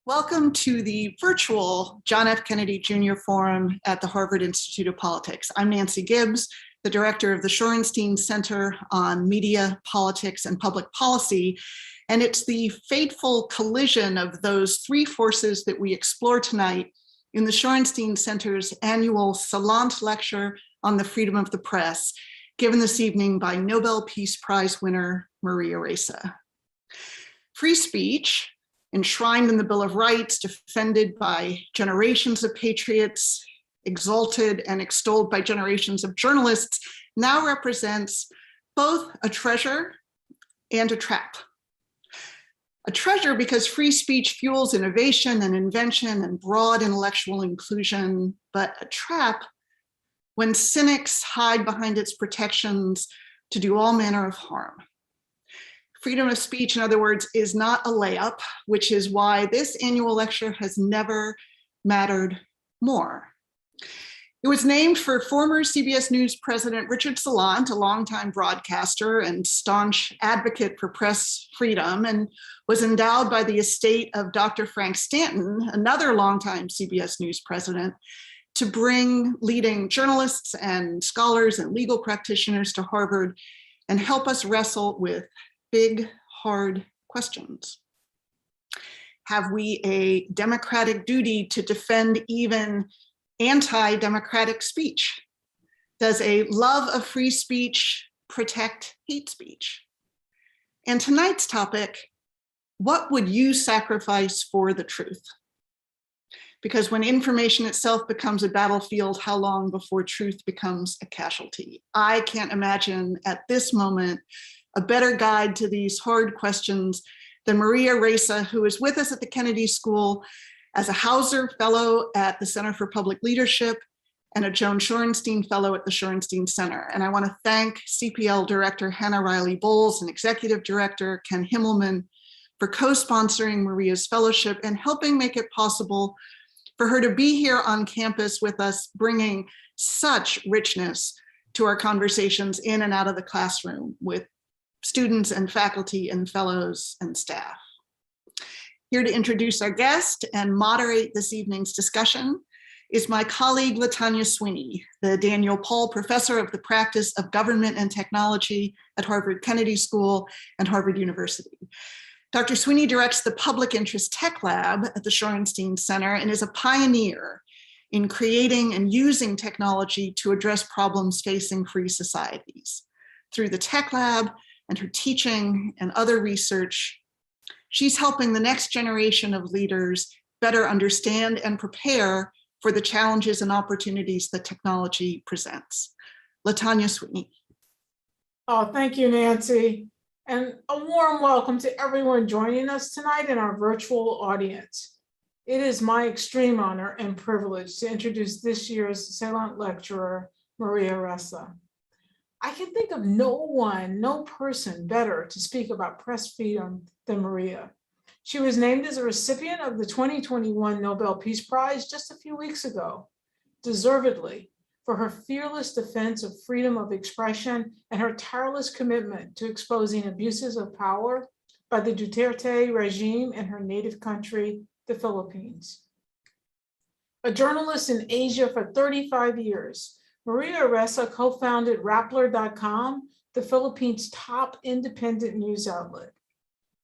Welcome to the virtual John F. Kennedy Jr. Forum at the Harvard Institute of Politics. I'm Nancy Gibbs, the director of the Shorenstein Center on Media, Politics, and Public Policy. And it's the fateful collision of those three forces that we explore tonight in the Shorenstein Center's annual Salant Lecture on the Freedom of the Press, given this evening by Nobel Peace Prize winner Maria Ressa. Free speech, enshrined in the Bill of Rights, defended by generations of patriots, exalted and extolled by generations of journalists, now represents both a treasure and a trap. A treasure because free speech fuels innovation and invention and broad intellectual inclusion, but a trap when cynics hide behind its protections to do all manner of harm. Freedom of speech, in other words, is not a layup, which is why this annual lecture has never mattered more. It was named for former CBS News president Richard Salant, a longtime broadcaster and staunch advocate for press freedom, and was endowed by the estate of Dr. Frank Stanton, another longtime CBS News president, to bring leading journalists and scholars and legal practitioners to Harvard and help us wrestle with big, hard questions. Have we a democratic duty to defend even anti-democratic speech? Does a love of free speech protect hate speech? And tonight's topic, what would you sacrifice for the truth? Because when information itself becomes a battlefield, how long before truth becomes a casualty? I can't imagine at this moment a better guide to these hard questions than Maria Ressa, who is with us at the Kennedy School as a Hauser Fellow at the Center for Public Leadership and a Joan Shorenstein Fellow at the Shorenstein Center. And I want to thank CPL Director Hannah Riley-Bowles and Executive Director Ken Himmelman for co-sponsoring Maria's fellowship and helping make it possible for her to be here on campus with us, bringing such richness to our conversations in and out of the classroom with students and faculty and fellows and staff. Here to introduce our guest and moderate this evening's discussion is my colleague, LaTanya Sweeney, the Daniel Paul Professor of the Practice of Government and Technology at Harvard Kennedy School and Harvard University. Dr. Sweeney directs the Public Interest Tech Lab at the Shorenstein Center and is a pioneer in creating and using technology to address problems facing free societies. Through the Tech Lab and her teaching and other research, she's helping the next generation of leaders better understand and prepare for the challenges and opportunities that technology presents. LaTanya Sweeney. Oh, thank you, Nancy. And a warm welcome to everyone joining us tonight in our virtual audience. It is my extreme honor and privilege to introduce this year's Salant Lecturer, Maria Ressa. I can think of no person better to speak about press freedom than Maria. She was named as a recipient of the 2021 Nobel Peace Prize just a few weeks ago, deservedly, for her fearless defense of freedom of expression and her tireless commitment to exposing abuses of power by the Duterte regime in her native country, the Philippines. A journalist in Asia for 35 years, Maria Ressa co-founded Rappler.com, the Philippines' top independent news outlet.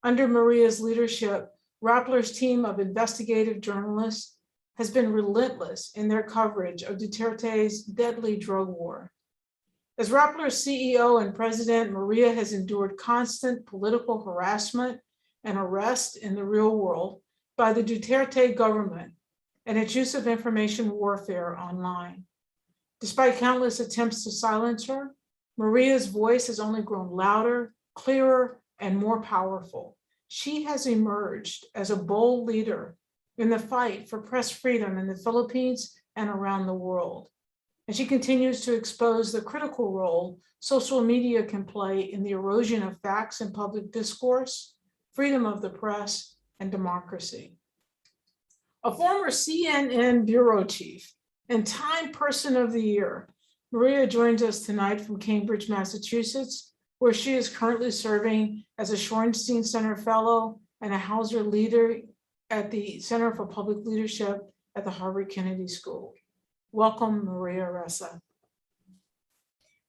Under Maria's leadership, Rappler's team of investigative journalists has been relentless in their coverage of Duterte's deadly drug war. As Rappler's CEO and president, Maria has endured constant political harassment and arrest in the real world by the Duterte government and its use of information warfare online. Despite countless attempts to silence her, Maria's voice has only grown louder, clearer, and more powerful. She has emerged as a bold leader in the fight for press freedom in the Philippines and around the world. And she continues to expose the critical role social media can play in the erosion of facts and public discourse, freedom of the press, and democracy. A former CNN bureau chief and Time Person of the Year, Maria joins us tonight from Cambridge, Massachusetts, where she is currently serving as a Shorenstein Center Fellow and a Hauser Leader at the Center for Public Leadership at the Harvard Kennedy School. Welcome, Maria Ressa.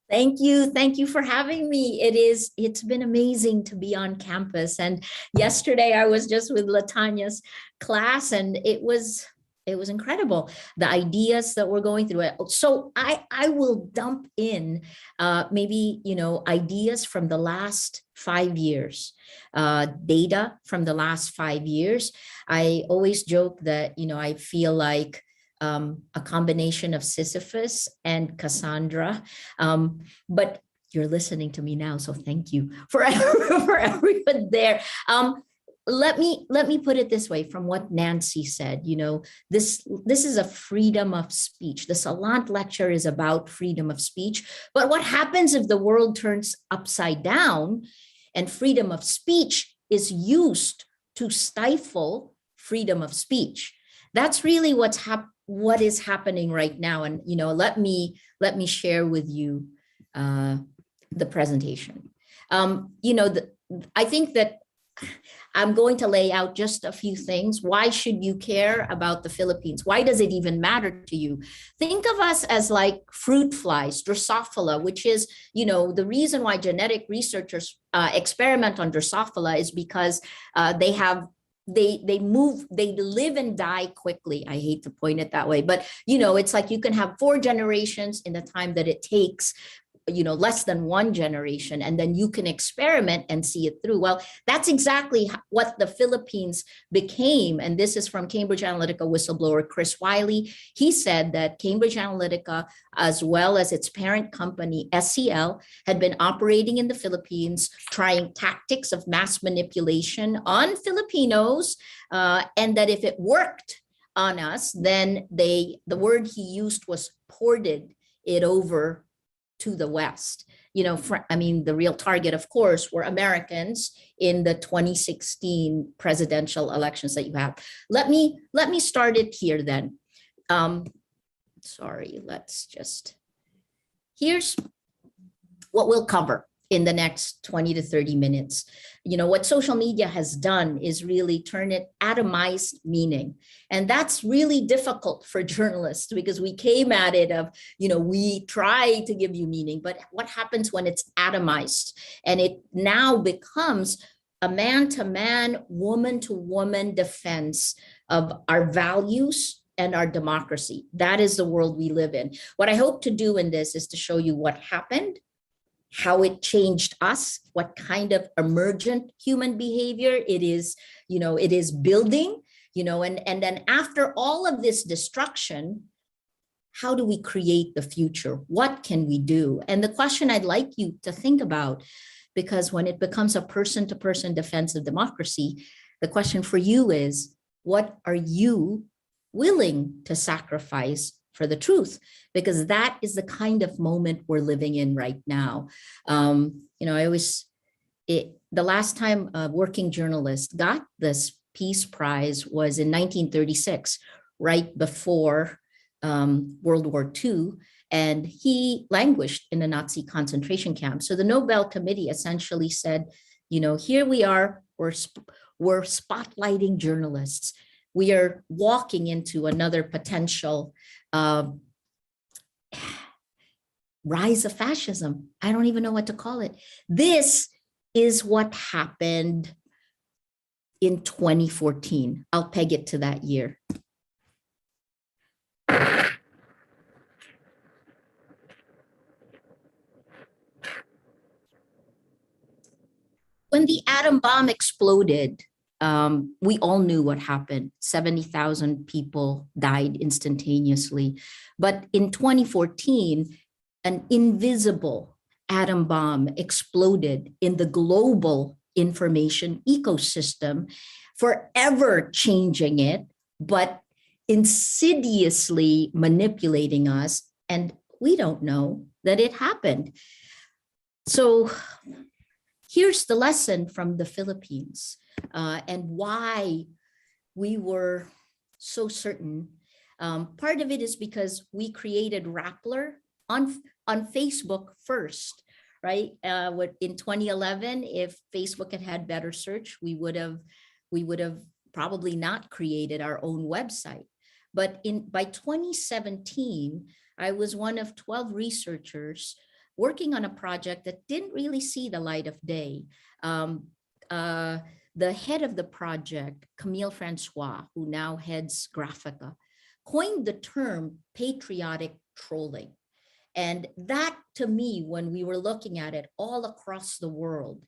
Thank you. Thank you for having me. It's been amazing to be on campus. And yesterday I was just with LaTanya's class, and it was incredible, the ideas that we're going through it. So I will dump in maybe, ideas from the last 5 years, data from the last 5 years. I always joke that, I feel like a combination of Sisyphus and Cassandra, but you're listening to me now, so thank you for everyone there. Let me put it this way, from what Nancy said. This is a freedom of speech. The Salant Lecture is about freedom of speech, but what happens if the world turns upside down and freedom of speech is used to stifle freedom of speech? That's really what is happening right now. And let me share with you the presentation. I think that I'm going to lay out just a few things. Why should you care about the Philippines? Why does it even matter to you? Think of us as like fruit flies, Drosophila, which is, the reason why genetic researchers experiment on Drosophila is because they live and die quickly. I hate to point it that way, but it's like you can have 4 generations in the time that it takes, less than 1 generation, and then you can experiment and see it through. Well, that's exactly what the Philippines became. And this is from Cambridge Analytica whistleblower Chris Wiley. He said that Cambridge Analytica, as well as its parent company, SCL, had been operating in the Philippines, trying tactics of mass manipulation on Filipinos, and that if it worked on us, then the word he used was ported it over to the West. The real target, of course, were Americans in the 2016 presidential elections that you have. Let me start it here then. Here's what we'll cover in the next 20 to 30 minutes. What social media has done is really turn it atomized meaning. And that's really difficult for journalists, because we came at it of, we try to give you meaning, but what happens when it's atomized? And it now becomes a man-to-man, woman-to-woman defense of our values and our democracy. That is the world we live in. What I hope to do in this is to show you what happened, how it changed us, what kind of emergent human behavior it is building, and then after all of this destruction, how do we create the future? What can we do? And the question I'd like you to think about, because when it becomes a person-to-person defense of democracy, the question for you is, what are you willing to sacrifice for the truth? Because that is the kind of moment we're living in right now. The last time a working journalist got this Peace Prize was in 1936, right before World War II, and he languished in a Nazi concentration camp. So the Nobel Committee essentially said, here we are, we're spotlighting journalists. We are walking into another potential rise of fascism. I don't even know what to call it. This is what happened in 2014. I'll peg it to that year. When the atom bomb exploded, we all knew what happened. 70,000 people died instantaneously. But in 2014, an invisible atom bomb exploded in the global information ecosystem, forever changing it, but insidiously manipulating us. And we don't know that it happened. So here's the lesson from the Philippines. And why we were so certain. Part of it is because we created Rappler on Facebook first, right? In 2011, if Facebook had better search, we would have probably not created our own website. But by 2017, I was one of 12 researchers working on a project that didn't really see the light of day. The head of the project, Camille Francois, who now heads Graphica, coined the term patriotic trolling. And that, to me, when we were looking at it all across the world,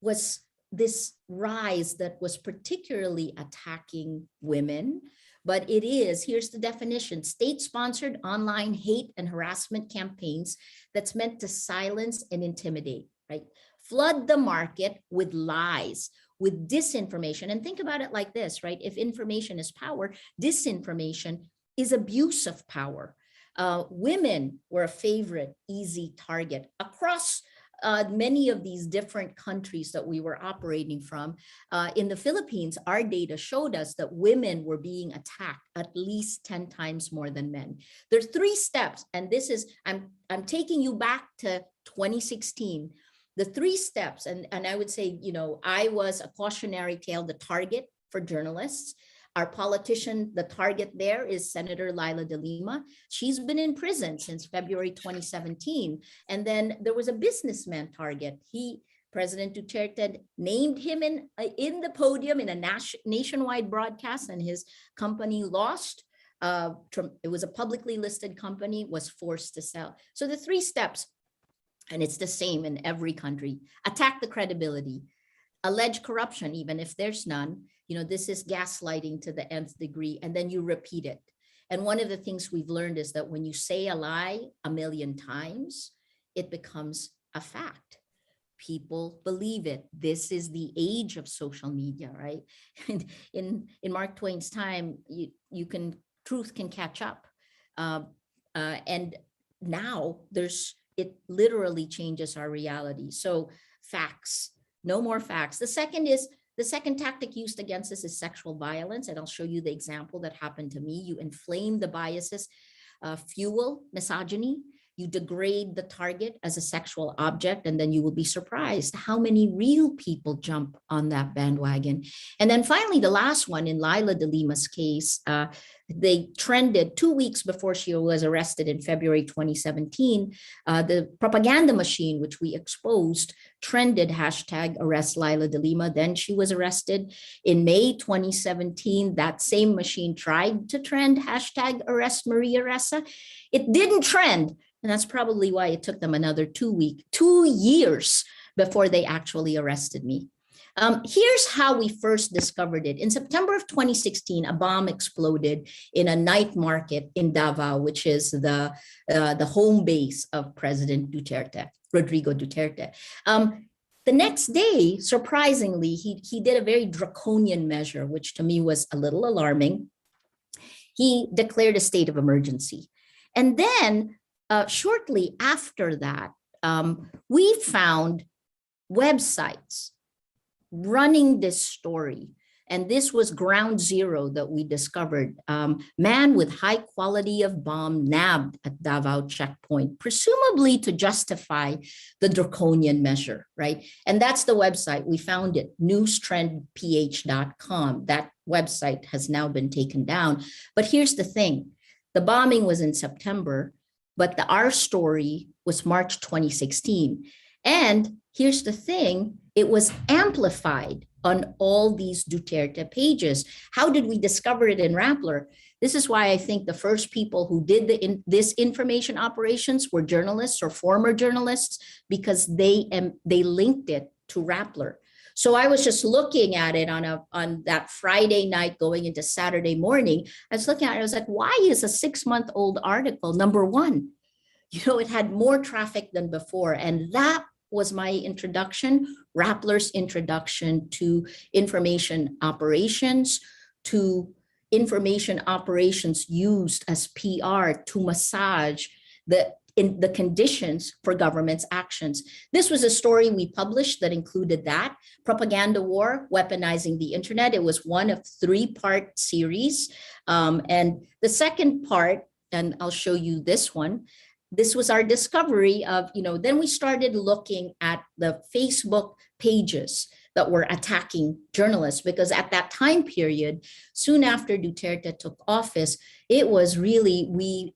was this rise that was particularly attacking women. But it is, here's the definition: state-sponsored online hate and harassment campaigns that's meant to silence and intimidate, right? Flood the market with lies, with disinformation. And think about it like this, right? If information is power, disinformation is abuse of power. Women were a favorite, easy target across many of these different countries that we were operating from. In the Philippines, our data showed us that women were being attacked at least 10 times more than men. There's 3 steps, and this is, I'm taking you back to 2016. The 3 steps, and I would say, you know, I was a cautionary tale, the target for journalists. Our politician, the target there is Senator Leila de Lima. She's been in prison since February 2017. And then there was a businessman target. President Duterte named him in the podium in a nationwide broadcast, and his company lost. It was a publicly listed company, was forced to sell. So the 3 steps, and it's the same in every country: attack the credibility, allege corruption, even if there's none. You know, this is gaslighting to the nth degree, and then you repeat it. And one of the things we've learned is that when you say a lie 1,000,000 times, it becomes a fact. People believe it. This is the age of social media, right? And in Mark Twain's time, truth can catch up. And now it literally changes our reality. So facts, no more facts. The second tactic used against us is sexual violence. And I'll show you the example that happened to me. You inflame the biases, fuel misogyny. You degrade the target as a sexual object, and then you will be surprised how many real people jump on that bandwagon. And then finally, the last one, in Leila de Lima's case, they trended 2 weeks before she was arrested in February 2017. The propaganda machine, which we exposed, trended #arrest Leila de Lima. Then she was arrested. In May 2017, that same machine tried to trend #arrest Maria Ressa. It didn't trend. And that's probably why it took them another 2 years before they actually arrested me. Here's how we first discovered it. In September of 2016, a bomb exploded in a night market in Davao, which is the home base of President Rodrigo Duterte. The next day, surprisingly, he did a very draconian measure, which to me was a little alarming. He declared a state of emergency. And then shortly after that, we found websites running this story. And this was ground zero that we discovered. Man with high quality of bomb nabbed at Davao checkpoint, presumably to justify the draconian measure, right? And that's the website. We found it, newstrendph.com. That website has now been taken down. But here's the thing. The bombing was in September, but our story was March 2016. And here's the thing, it was amplified on all these Duterte pages. How did we discover it in Rappler? This is why I think the first people who did this information operations were journalists or former journalists, because they linked it to Rappler. So I was just looking at it on that Friday night going into Saturday morning. I was looking at it, I was like, why is a 6-month-old article #1? You know, it had more traffic than before. And that was my introduction, Rappler's introduction to information operations, used as PR to massage the conditions for government's actions. This was a story we published that included that, propaganda war, weaponizing the internet. It was one of 3-part series. And the second part, and I'll show you this one, this was our discovery of, then we started looking at the Facebook pages that were attacking journalists, because at that time period, soon after Duterte took office, it was really, we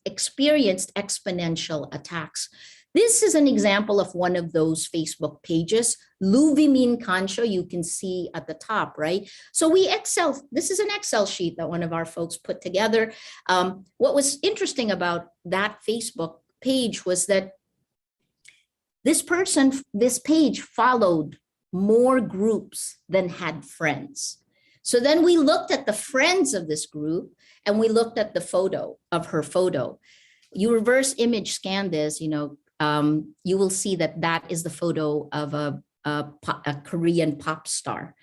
experienced exponential attacks. This is an example of one of those Facebook pages, Luvimin Kancho, you can see at the top, right? So this is an Excel sheet that one of our folks put together. What was interesting about that Facebook page was that this page followed more groups than had friends. So then we looked at the friends of this group and we looked at the photo of her photo. You reverse image scan this, you will see that that is the photo of a Korean pop star.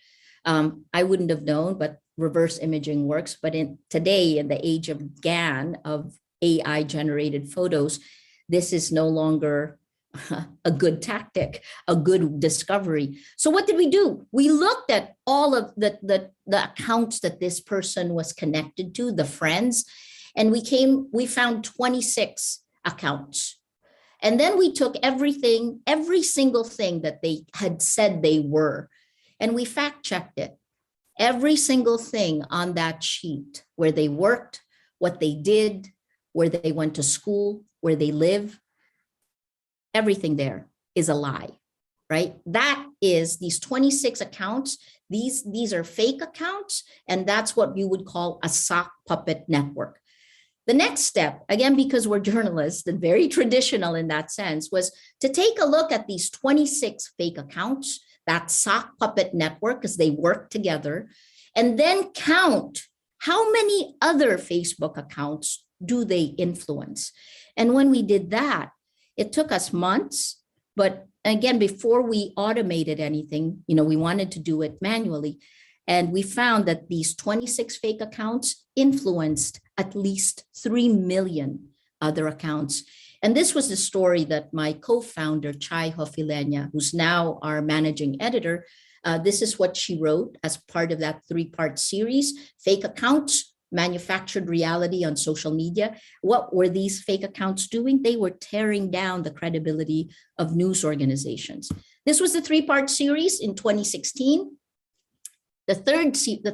I wouldn't have known, but reverse imaging works. But today, in the age of GAN, of AI generated photos, this is no longer a good tactic, a good discovery. So what did we do? We looked at all of the accounts that this person was connected to, the friends, and we found 26 accounts. And then we took every single thing that they had said they were, and we fact checked it. Every single thing on that sheet, where they worked, what they did, where they went to school, where they live, everything there is a lie, right? That is these 26 accounts. These are fake accounts, and that's what you would call a sock puppet network. The next step, again, because we're journalists and very traditional in that sense, was to take a look at these 26 fake accounts, that sock puppet network, because they work together, and then count how many other Facebook accounts do they influence. And when we did that, it took us months, but again, before we automated anything, we wanted to do it manually. And we found that these 26 fake accounts influenced at least 3 million other accounts. And this was the story that my co-founder, Chai Hofilenya, who's now our managing editor, this is what she wrote as part of that 3-part series, Fake Accounts, Manufactured Reality on Social Media. What were these fake accounts doing? They were tearing down the credibility of news organizations. This was the 3-part series in 2016. The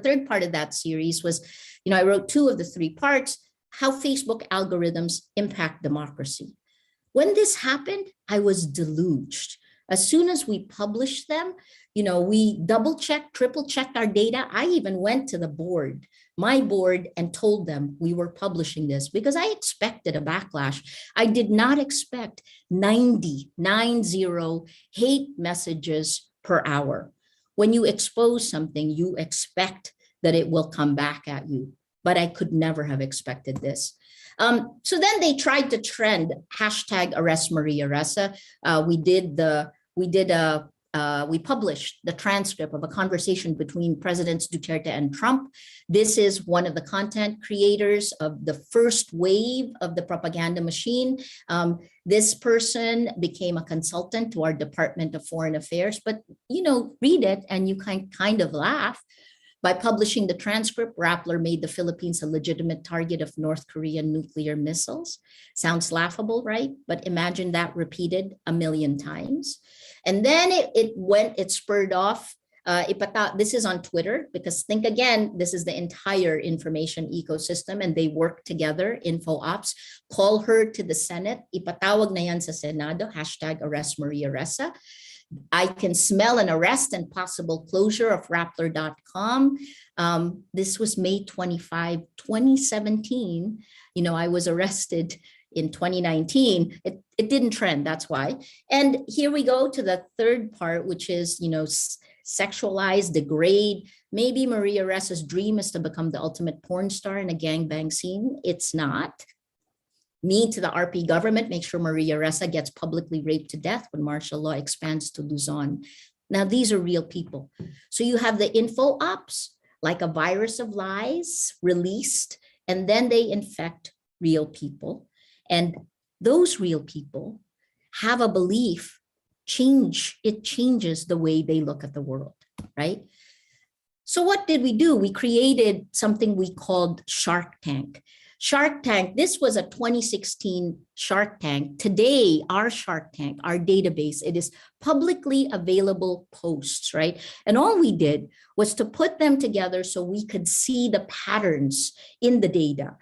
third part of that series was, I wrote 2 of the 3 parts, how Facebook algorithms impact democracy. When this happened, I was deluged. As soon as we published them, we double-checked, triple-checked our data. I even went to the board, my board, and told them we were publishing this because I expected a backlash. I did not expect 90 hate messages per hour. When you expose something, you expect that it will come back at you, but I could never have expected this. So then they tried to trend #arrest Maria Ressa. We published the transcript of a conversation between Presidents Duterte and Trump. This is one of the content creators of the first wave of the propaganda machine. This person became a consultant to our Department of Foreign Affairs, but read it and you kind of laugh. By publishing the transcript, Rappler made the Philippines a legitimate target of North Korean nuclear missiles. Sounds laughable, right? But imagine that repeated 1 million times. And then it spurred off. This is on Twitter, because think again, this is the entire information ecosystem and they work together, info ops. Call her to the Senate. Ipatawag na yan sa Senado, #arrest Maria Ressa. I can smell an arrest and possible closure of Rappler.com. This was May 25, 2017. I was arrested in 2019. It didn't trend, that's why. And here we go to the third part, which is, sexualize, degrade. Maybe Maria Ressa's dream is to become the ultimate porn star in a gangbang scene. It's not. Me to the RP government, make sure Maria Ressa gets publicly raped to death when martial law expands to Luzon. Now, these are real people. So you have the info ops, like a virus of lies released, and then they infect real people. And those real people have a belief it changes the way they look at the world, right? So what did we do? We created something we called Shark Tank. Shark Tank, this was a 2016 Shark Tank. Today, our Shark Tank, our database, it is publicly available posts, right? And all we did was to put them together so we could see the patterns in the data.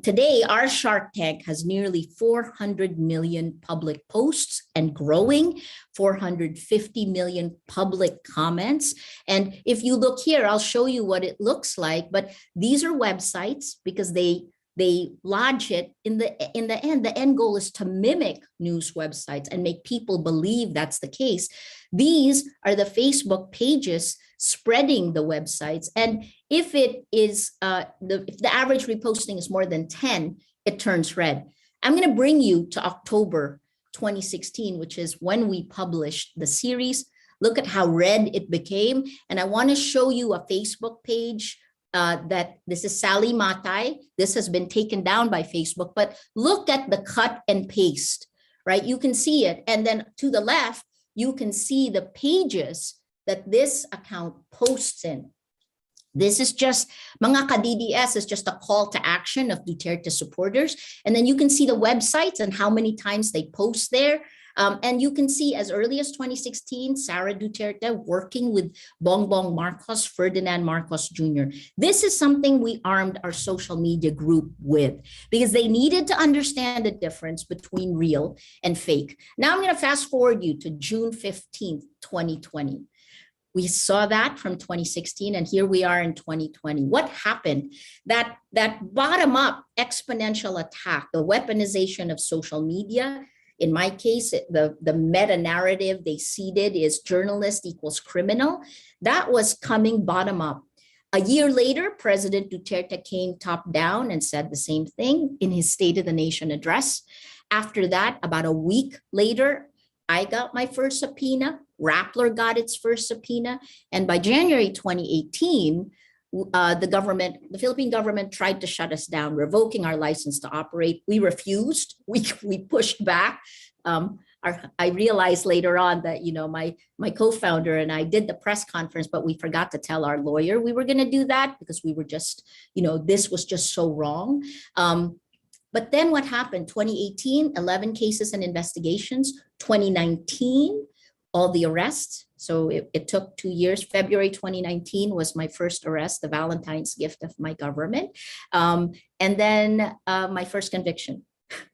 Today, our Shark Tank has nearly 400 million public posts and growing, 450 million public comments. And if you look here, I'll show you what it looks like, but these are websites because they lodge it in the end. The end goal is to mimic news websites and make people believe that's the case. These are the Facebook pages spreading the websites. And if it is if the average reposting is more than 10, it turns red. I'm going to bring you to October 2016, which is when we published the series. Look at how red it became. And I want to show you a Facebook page that this is Sally Matay. This has been taken down by Facebook, but look at the cut and paste, right? You can see it. And then to the left, you can see the pages that this account posts in. This is just, mga ka-DDS is just a call to action of Duterte supporters. And then you can see the websites and how many times they post there. And you can see as early as 2016, Sara Duterte working with Bongbong Marcos, Ferdinand Marcos Jr. This is something we armed our social media group with because they needed to understand the difference between real and fake. Now I'm going to fast forward you to June 15th, 2020. We saw that from 2016, and here we are in 2020. What happened? That bottom-up exponential attack, the weaponization of social media. In my case, the meta-narrative they seeded is journalist equals criminal. That was coming bottom-up. A year later, President Duterte came top-down and said the same thing in his State of the Nation address. After that, about a week later, I got my first subpoena. Rappler got its first subpoena. And by January 2018, the Philippine government tried to shut us down, revoking our license to operate. We refused. We pushed back. I realized later on that, you know, my co-founder and I did the press conference, but we forgot to tell our lawyer we were going to do that because we were just, you know, this was just so wrong. But then what happened? 2018, 11 cases and investigations. 2019, all the arrests. So it took 2 years. February 2019 was my first arrest, the Valentine's gift of my government. And then my first conviction,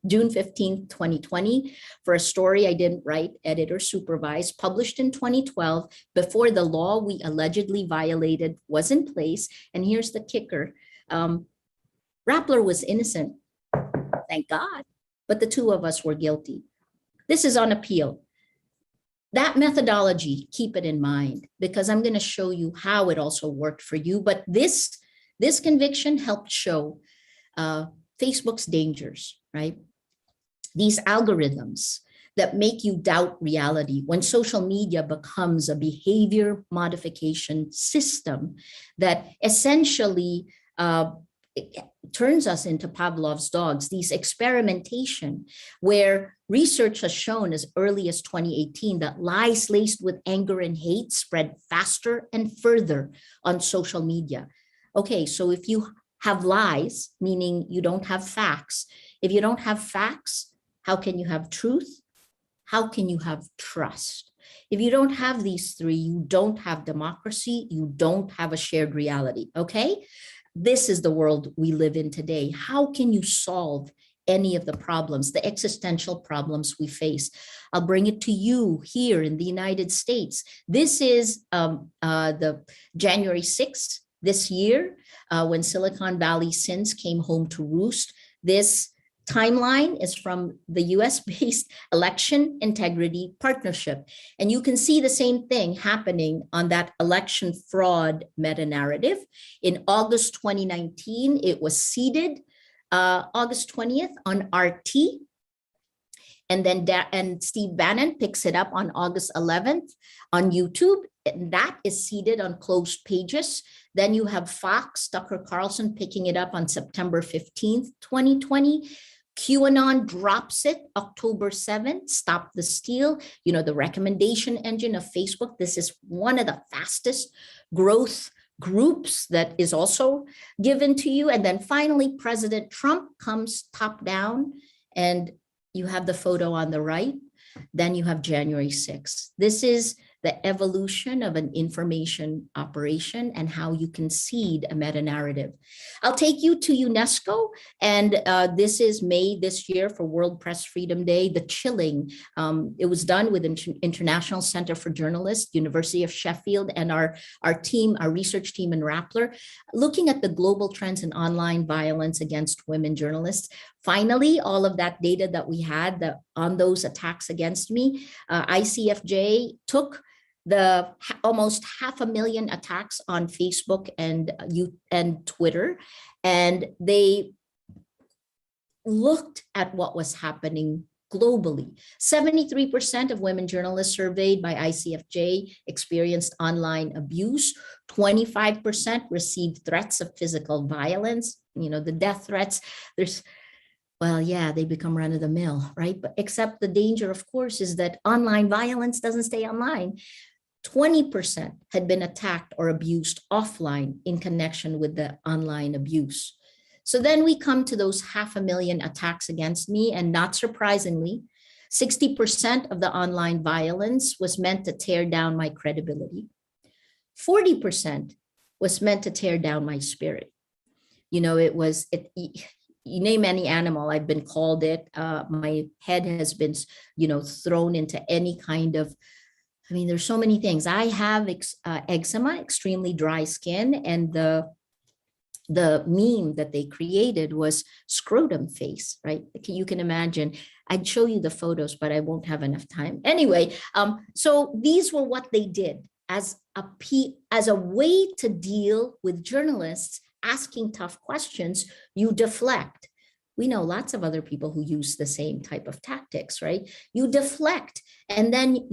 June 15th, 2020, for a story I didn't write, edit, or supervise, published in 2012 before the law we allegedly violated was in place. And here's the kicker. Rappler was innocent, thank God, but the two of us were guilty. This is on appeal. That methodology, keep it in mind, because I'm going to show you how it also worked for you. But this conviction helped show Facebook's dangers, right? These algorithms that make you doubt reality when social media becomes a behavior modification system that essentially turns us into Pavlov's dogs, these experimentation where research has shown as early as 2018 that lies laced with anger and hate spread faster and further on social media. Okay, so if you have lies, meaning you don't have facts, if you don't have facts, how can you have truth? How can you have trust? If you don't have these three, you don't have democracy, you don't have a shared reality, okay? This is the world we live in today. How can you solve any of the problems, the existential problems we face? I'll bring it to you here in the United States. This is the January 6th this year, when Silicon Valley sins came home to roost. This timeline is from the US-based Election Integrity Partnership. And you can see the same thing happening on that election fraud meta-narrative. In August 2019, it was seeded August 20th on RT. And then Steve Bannon picks it up on August 11th on YouTube. And that is seeded on closed pages. Then you have Fox, Tucker Carlson picking it up on September 15th, 2020. QAnon drops it October 7th, Stop the Steal, you know, the recommendation engine of Facebook. This is one of the fastest growth groups that is also given to you. And then finally, President Trump comes top down and you have the photo on the right. Then you have January 6th. This is the evolution of an information operation and how you can seed a meta-narrative. I'll take you to UNESCO, and this is May this year for World Press Freedom Day, the chilling. It was done with International Center for Journalists, University of Sheffield, and our research team in Rappler, looking at the global trends in online violence against women journalists. Finally, all of that data that we had on those attacks against me, ICFJ took the almost 500,000 attacks on Facebook and Twitter, and they looked at what was happening globally. 73% of women journalists surveyed by ICFJ experienced online abuse. 25% received threats of physical violence. You know, the death threats, well, yeah, they become run of the mill, right? But except the danger, of course, is that online violence doesn't stay online. 20% had been attacked or abused offline in connection with the online abuse. So then we come to those 500,000 attacks against me, and not surprisingly, 60% of the online violence was meant to tear down my credibility. 40% was meant to tear down my spirit. You know, you name any animal, I've been called it. My head has been, thrown into any kind of, there's so many things. I have eczema, extremely dry skin, and the meme that they created was scrotum face, right? You can imagine. I'd show you the photos, but I won't have enough time. Anyway, so these were what they did as a way to deal with journalists asking tough questions. You deflect. We know lots of other people who use the same type of tactics, right? You deflect, and then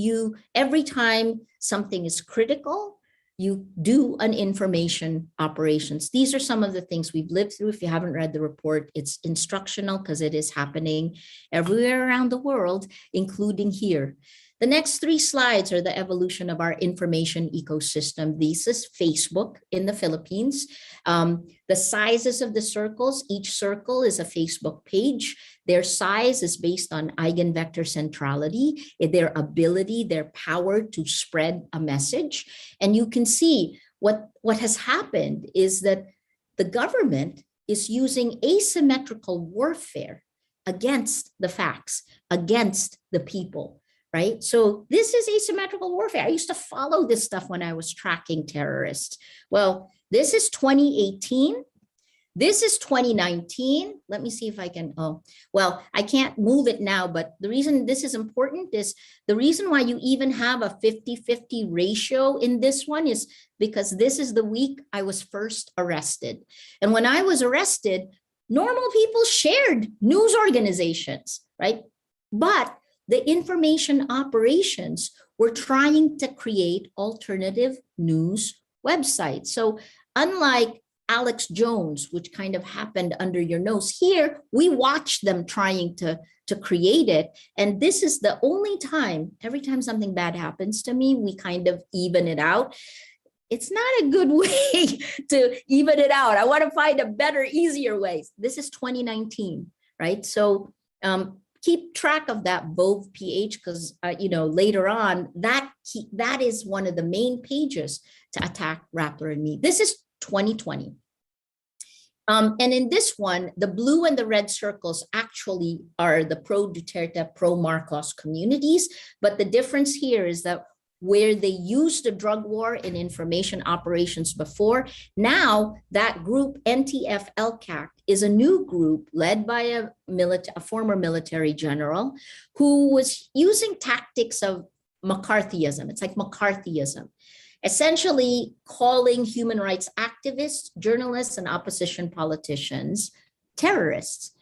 every time something is critical, you do an information operations. These are some of the things we've lived through. If you haven't read the report, it's instructional because it is happening everywhere around the world, including here. The next 3 slides are the evolution of our information ecosystem. This is Facebook in the Philippines. The sizes of the circles, each circle is a Facebook page. Their size is based on eigenvector centrality, their ability, their power to spread a message. And you can see what has happened is that the government is using asymmetrical warfare against the facts, against the people. Right? So this is asymmetrical warfare. I used to follow this stuff when I was tracking terrorists. Well, this is 2018. This is 2019. Let me see if I can, I can't move it now, but the reason this is important is the reason why you even have a 50-50 ratio in this one is because this is the week I was first arrested. And when I was arrested, normal people shared news organizations, right? But the information operations were trying to create alternative news websites. So unlike Alex Jones, which kind of happened under your nose, here we watch them trying to create it. And this is the only time, every time something bad happens to me, we kind of even it out. It's not a good way to even it out. I want to find a better, easier way. This is 2019, right? So keep track of that Vove PH because, later on, that is one of the main pages to attack Rappler and me. This is 2020. And in this one, the blue and the red circles actually are the pro-Duterte, pro-Marcos communities. But the difference here is that where they used the drug war in information operations before, now that group, NTF-LCAC, is a new group led by a former military general who was using tactics of McCarthyism. It's like McCarthyism, essentially calling human rights activists, journalists, and opposition politicians terrorists.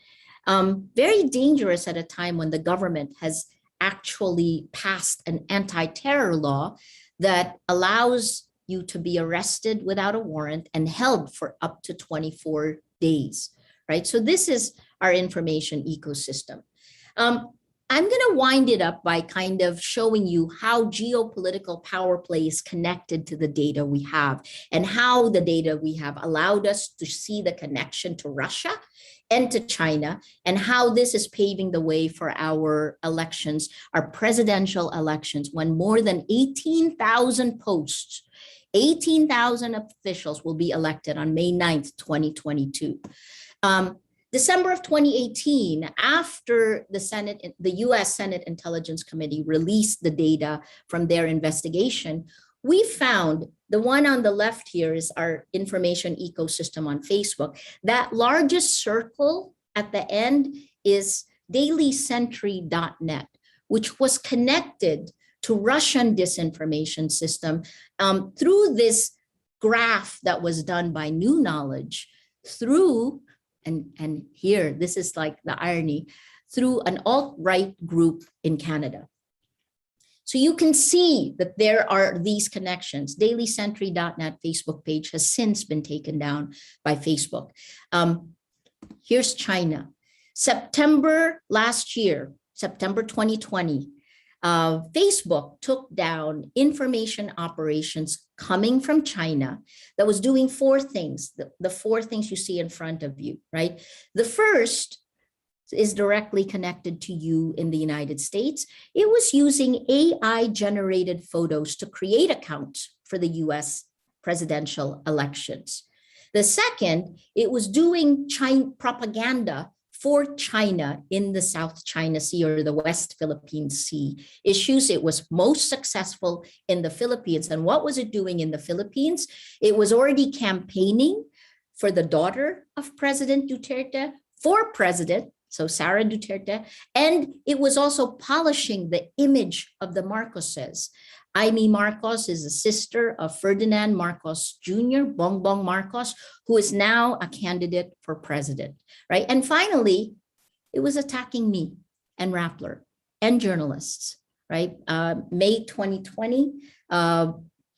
Very dangerous at a time when the government has actually passed an anti-terror law that allows you to be arrested without a warrant and held for up to 24 days, right? So this is our information ecosystem. I'm going to wind it up by kind of showing you how geopolitical power play is connected to the data we have, and how the data we have allowed us to see the connection to Russia and to China, and how this is paving the way for our elections, our presidential elections, when more than 18,000 posts, 18,000 officials will be elected on May 9th, 2022. December of 2018, after the US Senate Intelligence Committee released the data from their investigation, we found, the one on the left here is our information ecosystem on Facebook. That largest circle at the end is dailysentry.net, which was connected to Russian disinformation system through this graph that was done by New Knowledge through, and here, this is like the irony, through an alt-right group in Canada. So you can see that there are these connections. dailysentry.net Facebook page has since been taken down by Facebook. Here's China. September last year, September 2020, Facebook took down information operations coming from China that was doing four things, the four things you see in front of you, right? The first is directly connected to you in the United States. It was using AI-generated photos to create accounts for the US presidential elections. The second, it was doing China propaganda for China in the South China Sea or the West Philippine Sea issues. It was most successful in the Philippines. And what was it doing in the Philippines? It was already campaigning for the daughter of President Duterte for president, so Sara Duterte, and it was also polishing the image of the Marcoses. Amy Marcos is a sister of Ferdinand Marcos Jr., Bongbong Marcos, who is now a candidate for president, right? And finally, it was attacking me and Rappler and journalists, right? May 2020,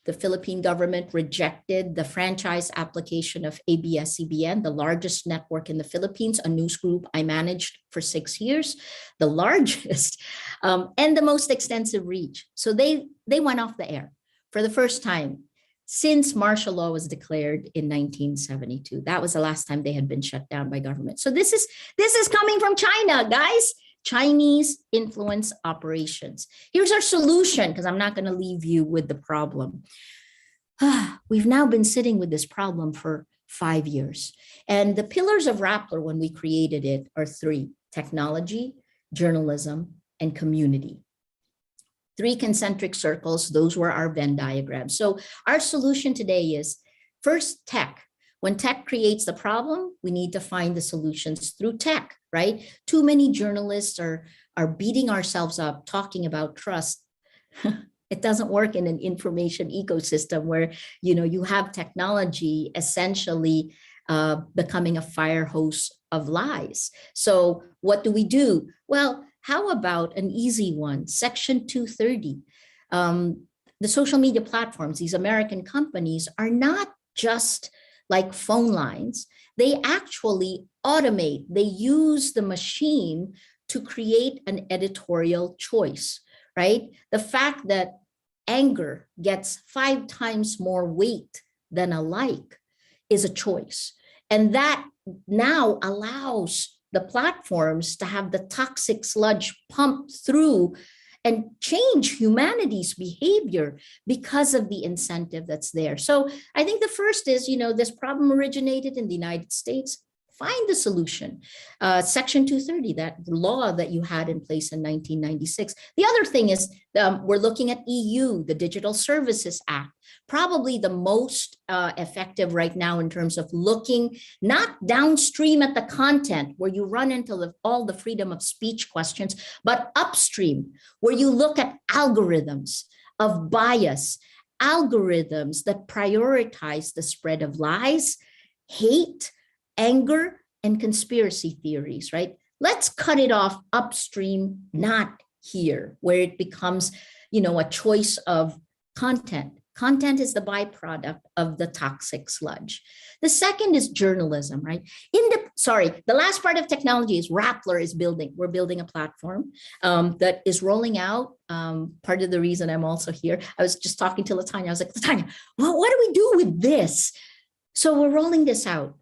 the Philippine government rejected the franchise application of ABS-CBN, the largest network in the Philippines, a news group I managed for 6 years, the largest and the most extensive reach. So they went off the air for the first time since martial law was declared in 1972. That was the last time they had been shut down by government. So this is coming from China, guys. Chinese influence operations. Here's our solution, because I'm not going to leave you with the problem. We've now been sitting with this problem for 5 years. And the pillars of Rappler when we created it are three: technology, journalism, and community. Three concentric circles, those were our Venn diagrams. So our solution today is first tech. When tech creates the problem, we need to find the solutions through tech, right? Too many journalists are beating ourselves up talking about trust. It doesn't work in an information ecosystem where, you have technology essentially becoming a fire hose of lies. So what do? Well, how about an easy one? Section 230. The social media platforms, these American companies, are not just like phone lines. They actually automate. They use the machine to create an editorial choice, right? The fact that anger gets 5 times more weight than a like is a choice. And that now allows the platforms to have the toxic sludge pumped through and change humanity's behavior because of the incentive that's there. So I think the first is, this problem originated in the United States. Find the solution. Section 230, that law that you had in place in 1996. The other thing is we're looking at EU, the Digital Services Act, probably the most effective right now in terms of looking not downstream at the content where you run into all the freedom of speech questions, but upstream where you look at algorithms of bias, algorithms that prioritize the spread of lies, hate, anger, and conspiracy theories, right? Let's cut it off upstream, not here, where it becomes, a choice of content. Content is the byproduct of the toxic sludge. The second is journalism, right? sorry, the last part of technology is Rappler is building. We're building a platform that is rolling out. Part of the reason I'm also here, I was just talking to Latanya. I was like, Latanya, well, what do we do with this? So we're rolling this out.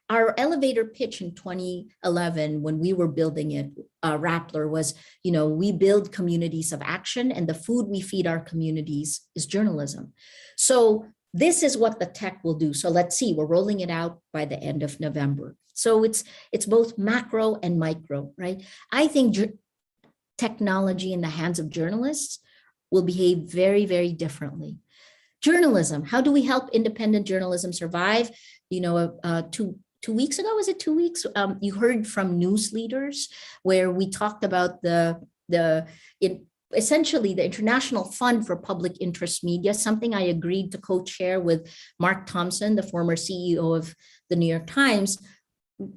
Our elevator pitch in 2011, when we were building it, Rappler was, we build communities of action, and the food we feed our communities is journalism. So this is what the tech will do. So let's see, we're rolling it out by the end of November. So it's both macro and micro, right? I think technology in the hands of journalists will behave very, very differently. Journalism, how do we help independent journalism survive? 2 weeks ago, was it 2 weeks? You heard from news leaders where we talked about essentially the International Fund for Public Interest Media, something I agreed to co-chair with Mark Thompson, the former CEO of the New York Times.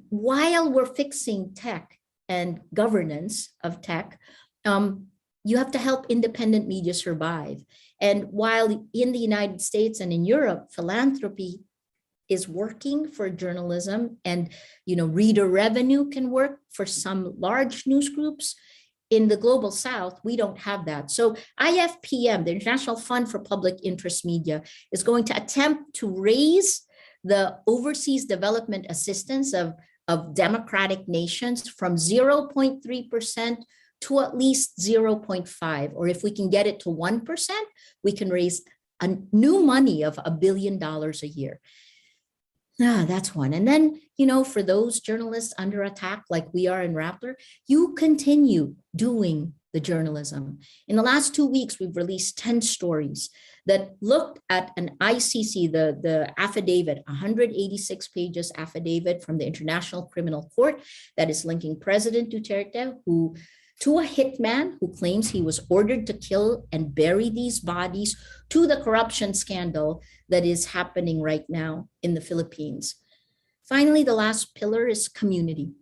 While we're fixing tech and governance of tech, you have to help independent media survive. And while in the United States and in Europe, philanthropy is working for journalism, and reader revenue can work for some large news groups, in the global South, we don't have that. So IFPM, the International Fund for Public Interest Media, is going to attempt to raise the overseas development assistance of democratic nations from 0.3% to at least 0.5, or if we can get it to 1%, we can raise a new money of $1 billion a year. That's one. And then, for those journalists under attack, like we are in Rappler, you continue doing the journalism. In the last 2 weeks, we've released 10 stories that looked at an ICC, the affidavit, 186 pages affidavit from the International Criminal Court that is linking President Duterte to a hitman who claims he was ordered to kill and bury these bodies, to the corruption scandal that is happening right now in the Philippines. Finally, the last pillar is community.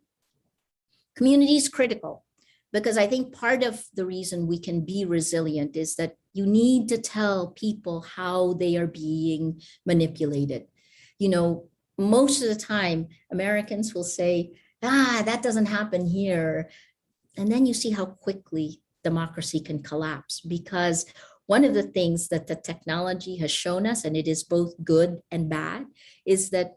Community is critical because I think part of the reason we can be resilient is that you need to tell people how they are being manipulated. Most of the time, Americans will say, that doesn't happen here. And then you see how quickly democracy can collapse, because one of the things that the technology has shown us, and it is both good and bad, is that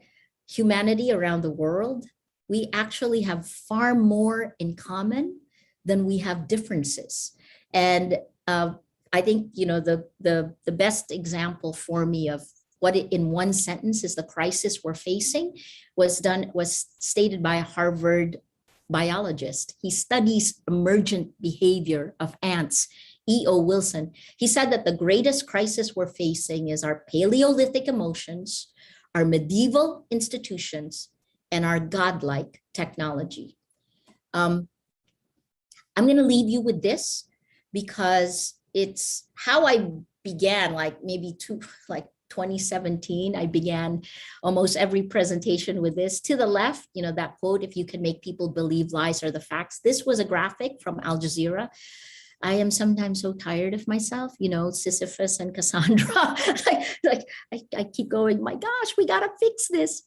humanity around the world, we actually have far more in common than we have differences. And I think, the best example for me of what it, in one sentence, is the crisis we're facing was stated by a Harvard biologist. He studies emergent behavior of ants, E.O. Wilson. He said that the greatest crisis we're facing is our Paleolithic emotions, our medieval institutions, and our godlike technology. I'm going to leave you with this because it's how I began, maybe 2017, I began almost every presentation with this. To the left, that quote, "If you can make people believe lies are the facts." This was a graphic from Al Jazeera. I am sometimes so tired of myself, Sisyphus and Cassandra. I keep going, my gosh, we got to fix this.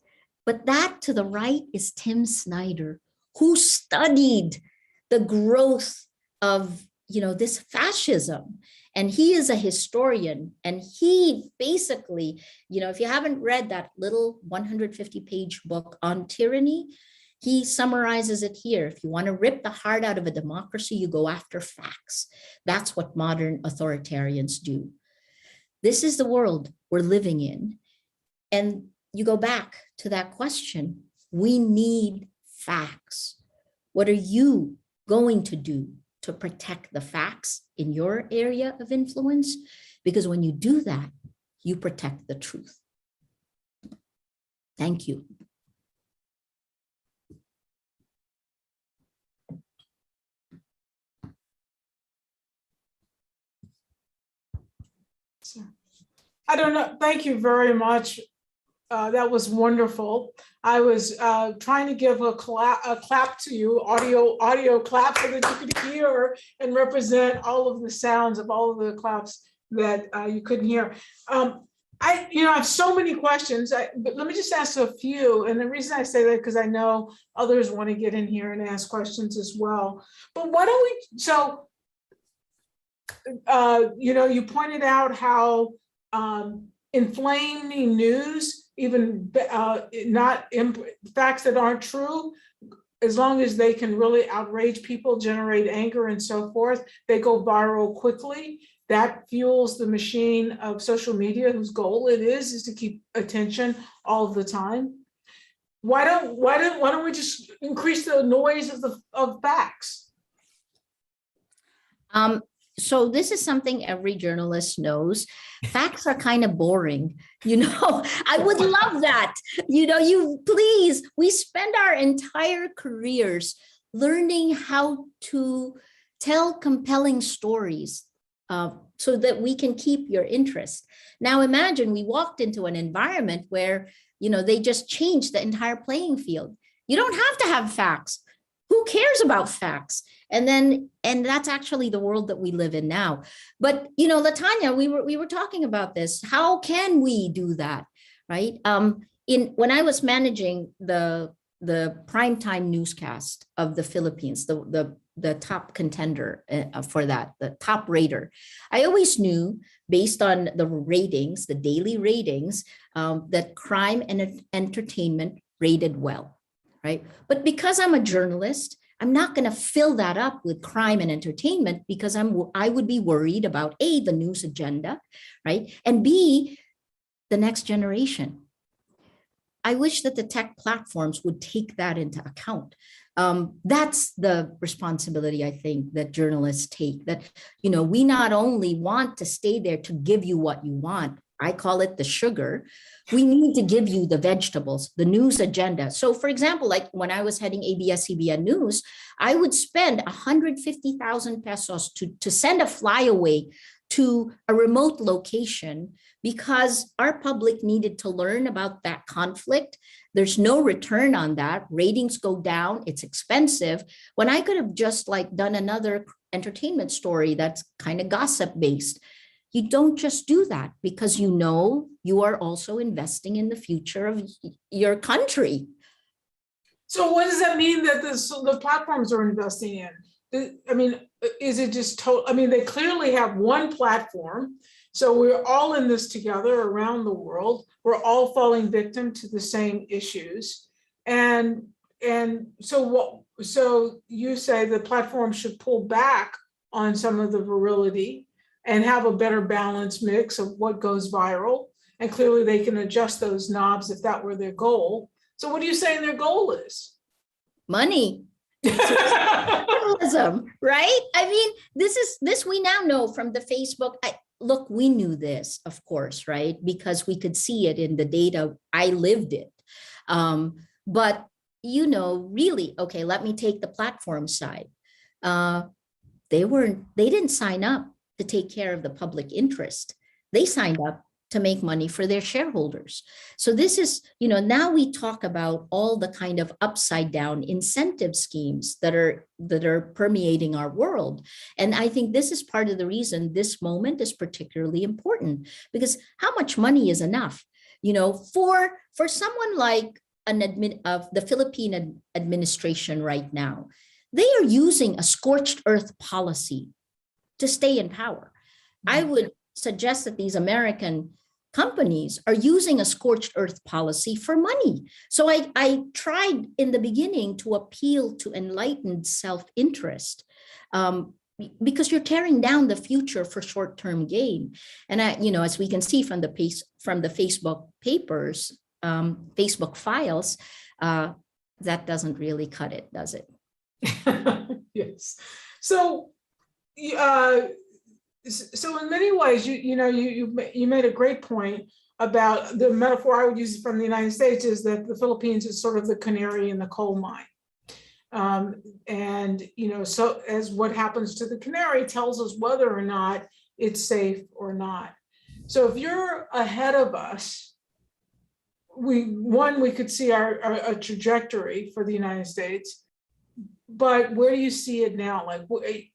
But that to the right is Tim Snyder, who studied the growth of, this fascism. And he is a historian, and he basically, if you haven't read that little 150-page book on tyranny, he summarizes it here. If you want to rip the heart out of a democracy, you go after facts. That's what modern authoritarians do. This is the world we're living in. And you go back to that question. We need facts. What are you going to do to protect the facts in your area of influence? Because when you do that, you protect the truth. Thank you. I don't know. Thank you very much. That was wonderful. I was trying to give a clap to you, audio clap, so that you could hear and represent all of the sounds of all of the claps that you couldn't hear. I have so many questions, but let me just ask a few. And the reason I say that, because I know others want to get in here and ask questions as well. But why don't we, so, you pointed out how inflaming news, even facts that aren't true, as long as they can really outrage people, generate anger and so forth, they go viral quickly. That fuels the machine of social media, whose goal it is to keep attention all of the time. Why don't we just increase the noise of facts? So this is something every journalist knows. Facts are kind of boring. I would love that. We spend our entire careers learning how to tell compelling stories so that we can keep your interest. Now imagine we walked into an environment where, they just changed the entire playing field. You don't have to have facts. Who cares about facts? And that's actually the world that we live in now. But, Latanya, we were talking about this. How can we do that, right? When I was managing the primetime newscast of the Philippines, the top contender for that, the top rater, I always knew based on the ratings, the daily ratings, that crime and entertainment rated well, right? But because I'm a journalist, I'm not going to fill that up with crime and entertainment because I would be worried about A, the news agenda, right? And B, the next generation. I wish that the tech platforms would take that into account. That's the responsibility, I think, that journalists take, that, we not only want to stay there to give you what you want, I call it the sugar. We need to give you the vegetables, the news agenda. So for example, like when I was heading ABS-CBN News, I would spend 150,000 pesos to send a flyaway to a remote location because our public needed to learn about that conflict. There's no return on that. Ratings go down. It's expensive. When I could have just done another entertainment story that's kind of gossip based. You don't just do that because you are also investing in the future of your country. So what does that mean that the platforms are investing in? I mean, is it just they clearly have one platform. So we're all in this together around the world. We're all falling victim to the same issues. And so you say the platform should pull back on some of the virility and have a better balanced mix of what goes viral. And clearly they can adjust those knobs if that were their goal. So what are you saying their goal is? Money. Capitalism, right? I mean, this we now know from the Facebook. Look, we knew this, of course, right? Because we could see it in the data. I lived it. But, really, okay, let me take the platform side. They didn't sign up to take care of the public interest. They signed up to make money for their shareholders. So this is, now we talk about all the kind of upside down incentive schemes that are permeating our world. And I think this is part of the reason this moment is particularly important, because how much money is enough? For someone like of the Philippine administration right now, they are using a scorched earth policy to stay in power. I would suggest that these American companies are using a scorched earth policy for money. So I tried in the beginning to appeal to enlightened self-interest because you're tearing down the future for short-term gain. And as we can see from the Facebook papers, Facebook files, that doesn't really cut it, does it? Yes. So in many ways, you made a great point about the metaphor I would use from the United States is that the Philippines is sort of the canary in the coal mine. So as what happens to the canary tells us whether or not it's safe or not. So if you're ahead of us, we could see a trajectory for the United States. But where do you see it now? Like,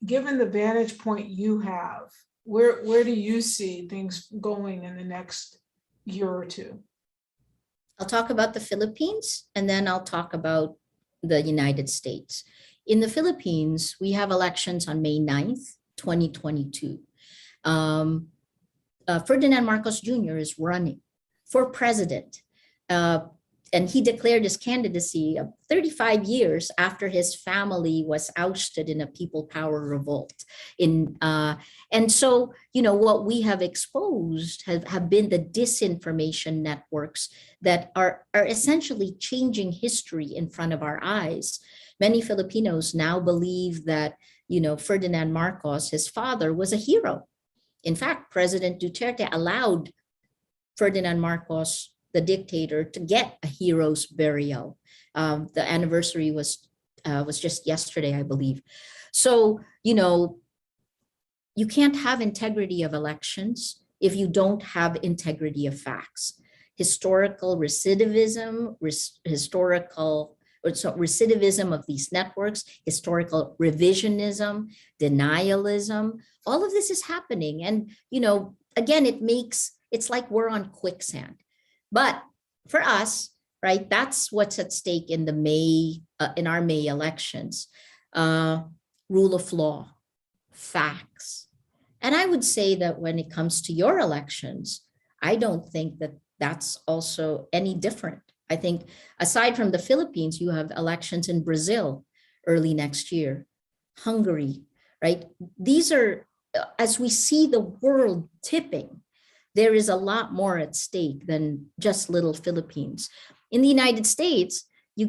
given the vantage point you have, where do you see things going in the next year or two? I'll talk about the Philippines, and then I'll talk about the United States. In the Philippines, we have elections on May 9th, 2022. Ferdinand Marcos Jr. is running for president. And he declared his candidacy 35 years after his family was ousted in a people power revolt. And so, what we have exposed have been the disinformation networks that are essentially changing history in front of our eyes. Many Filipinos now believe that, Ferdinand Marcos, his father, was a hero. In fact, President Duterte allowed Ferdinand Marcos, the dictator, to get a hero's burial. The anniversary was just yesterday, I believe. So, you can't have integrity of elections if you don't have integrity of facts. Historical recidivism, recidivism of these networks, historical revisionism, denialism, all of this is happening. And, again, it's like we're on quicksand. But for us, right, that's what's at stake in in our May elections. Rule of law, facts. And I would say that when it comes to your elections, I don't think that that's also any different. I think aside from the Philippines, you have elections in Brazil early next year, Hungary, right? These are, as we see the world tipping, there is a lot more at stake than just little Philippines. In the United States, you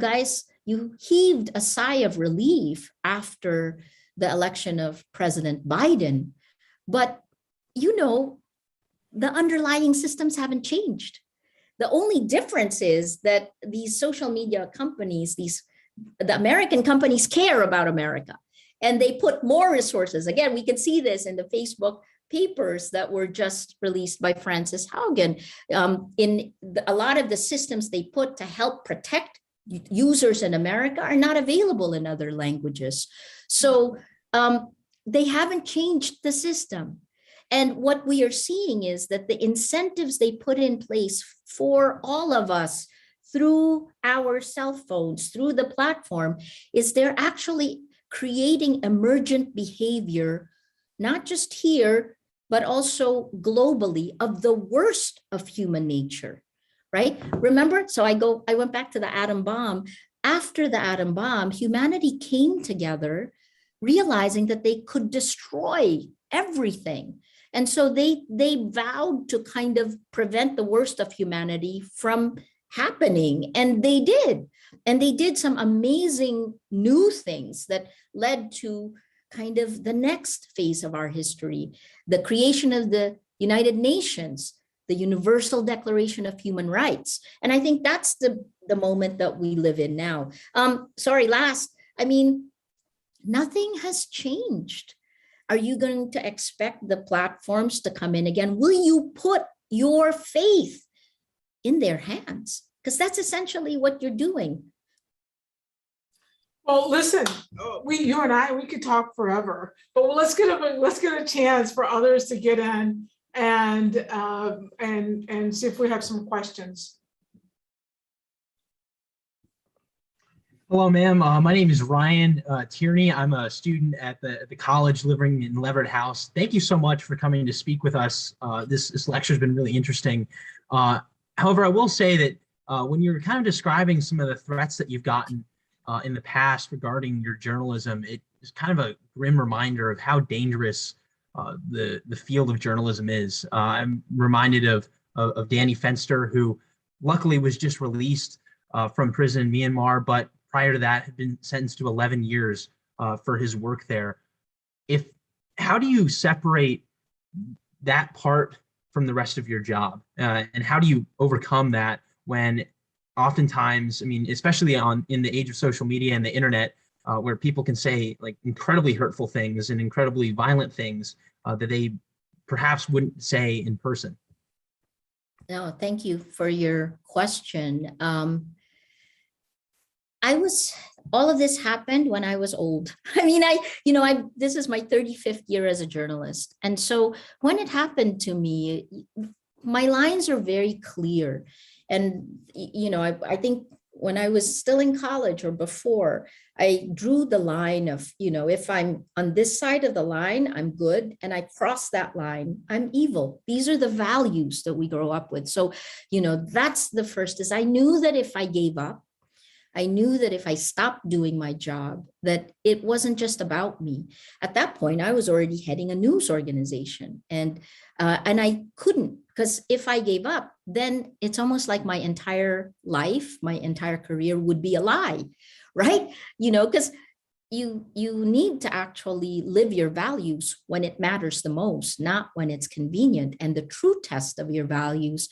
heaved a sigh of relief after the election of President Biden, but the underlying systems haven't changed. The only difference is that these social media companies, the American companies, care about America, and they put more resources. Again, we can see this in the Facebook papers that were just released by Frances Haugen. A lot of the systems they put to help protect users in America are not available in other languages. So they haven't changed the system. And what we are seeing is that the incentives they put in place for all of us through our cell phones, through the platform, is they're actually creating emergent behavior, not just here, but also globally, of the worst of human nature, right? Remember, so I went back to the atom bomb. After the atom bomb, humanity came together, realizing that they could destroy everything. And so they vowed to kind of prevent the worst of humanity from happening. And they did. And they did some amazing new things that led to kind of the next phase of our history, the creation of the United Nations, the Universal Declaration of Human Rights. And I think that's the moment that we live in now. Nothing has changed. Are you going to expect the platforms to come in again? Will you put your faith in their hands? Because that's essentially what you're doing. Well, listen, you and I, we could talk forever, but let's get a chance for others to get in and see if we have some questions. Hello, ma'am. My name is Ryan Tierney. I'm a student at the college living in Leverett House. Thank you so much for coming to speak with us. This lecture has been really interesting. However, I will say that when you're kind of describing some of the threats that you've gotten in the past regarding your journalism, it is kind of a grim reminder of how dangerous the field of journalism is. I'm reminded of Danny Fenster, who luckily was just released from prison in Myanmar, but prior to that had been sentenced to 11 years for his work there. How do you separate that part from the rest of your job? And how do you overcome that when oftentimes, especially in the age of social media and the internet, where people can say like incredibly hurtful things and incredibly violent things that they perhaps wouldn't say in person? No, thank you for your question. All of this happened when I was old. This is my 35th year as a journalist. And so when it happened to me, my lines are very clear. And, I think when I was still in college or before, I drew the line of, if I'm on this side of the line, I'm good. And I cross that line, I'm evil. These are the values that we grow up with. So, that's the first is I knew that if I gave up, I knew that if I stopped doing my job, that it wasn't just about me. At that point, I was already heading a news organization, and I couldn't, because if I gave up, then it's almost like my entire life, my entire career would be a lie, right? Because you need to actually live your values when it matters the most, not when it's convenient. And the true test of your values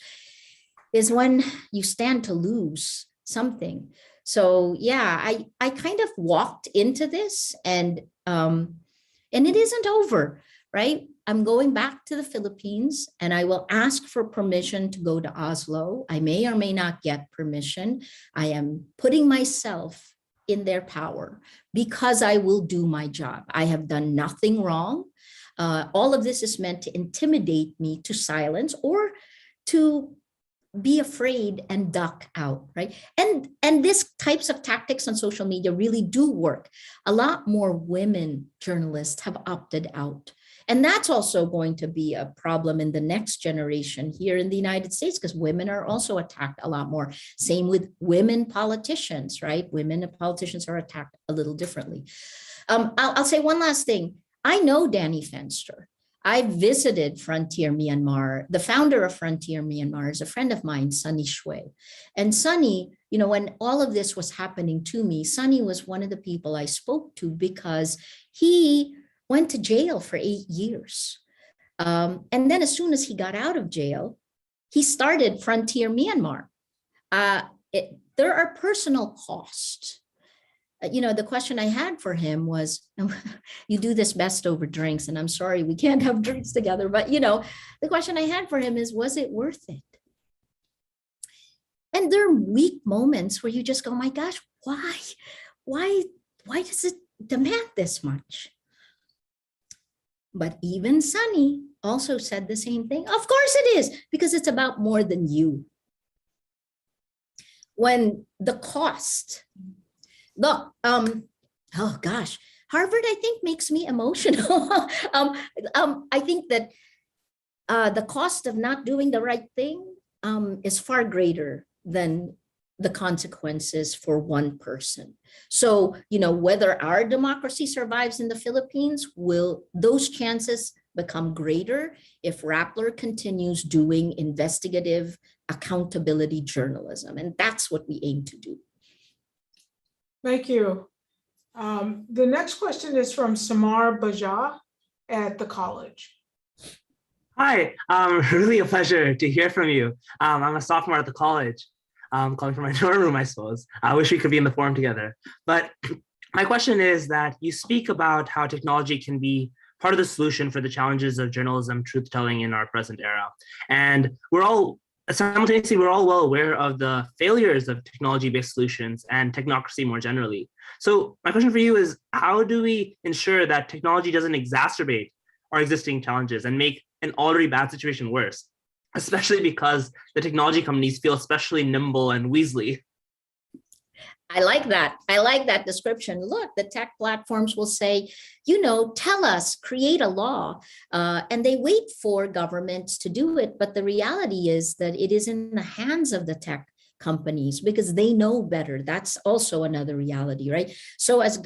is when you stand to lose something. So yeah, I kind of walked into this, and it isn't over, right? I'm going back to the Philippines, and I will ask for permission to go to Oslo. I may or may not get permission. I am putting myself in their power because I will do my job. I have done nothing wrong. All of this is meant to intimidate me to silence or to be afraid and duck out, right? And these types of tactics on social media really do work. A lot more women journalists have opted out. And that's also going to be a problem in the next generation here in the United States, because women are also attacked a lot more. Same with women politicians, right? Women politicians are attacked a little differently. I'll say one last thing. I know Danny Fenster. I visited Frontier Myanmar. The founder of Frontier Myanmar is a friend of mine, Sunny Shui. And Sunny, when all of this was happening to me, Sunny was one of the people I spoke to because he went to jail for 8 years. And then as soon as he got out of jail, he started Frontier Myanmar. There are personal costs. The question I had for him was, you do this best over drinks, and I'm sorry, we can't have drinks together, but the question I had for him is, was it worth it? And there are weak moments where you just go, my gosh, why does it demand this much? But even Sunny also said the same thing. Of course it is, because it's about more than you. When the cost, look, oh gosh, Harvard, I think, makes me emotional. I think that the cost of not doing the right thing is far greater than the consequences for one person. So, whether our democracy survives in the Philippines, will those chances become greater if Rappler continues doing investigative accountability journalism? And that's what we aim to do. Thank you. The next question is from Samar Bajah at the college. Hi, really a pleasure to hear from you. I'm a sophomore at the college. Calling from my dorm room, I suppose. I wish we could be in the forum together. But my question is that you speak about how technology can be part of the solution for the challenges of journalism, truth-telling in our present era. And we're all well aware of the failures of technology-based solutions and technocracy more generally. So my question for you is, how do we ensure that technology doesn't exacerbate our existing challenges and make an already bad situation worse? Especially because the technology companies feel especially nimble and weaselly. I like that. I like that description. Look, the tech platforms will say, tell us, create a law, and they wait for governments to do it. But the reality is that it is in the hands of the tech companies because they know better. That's also another reality, right? So as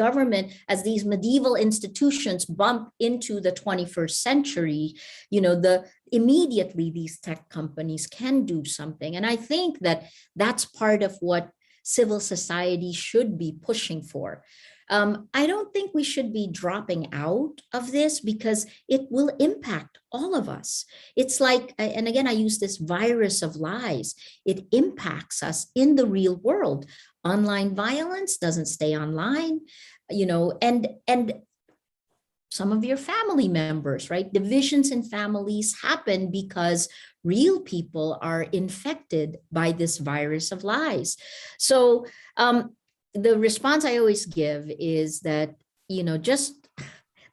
these medieval institutions bump into the 21st century, immediately these tech companies can do something. And I think that that's part of what civil society should be pushing for. I don't think we should be dropping out of this because it will impact all of us. It's like, and again, I use this virus of lies. It impacts us in the real world. Online violence doesn't stay online, and some of your family members, right? Divisions in families happen because real people are infected by this virus of lies. So, the response I always give is that, just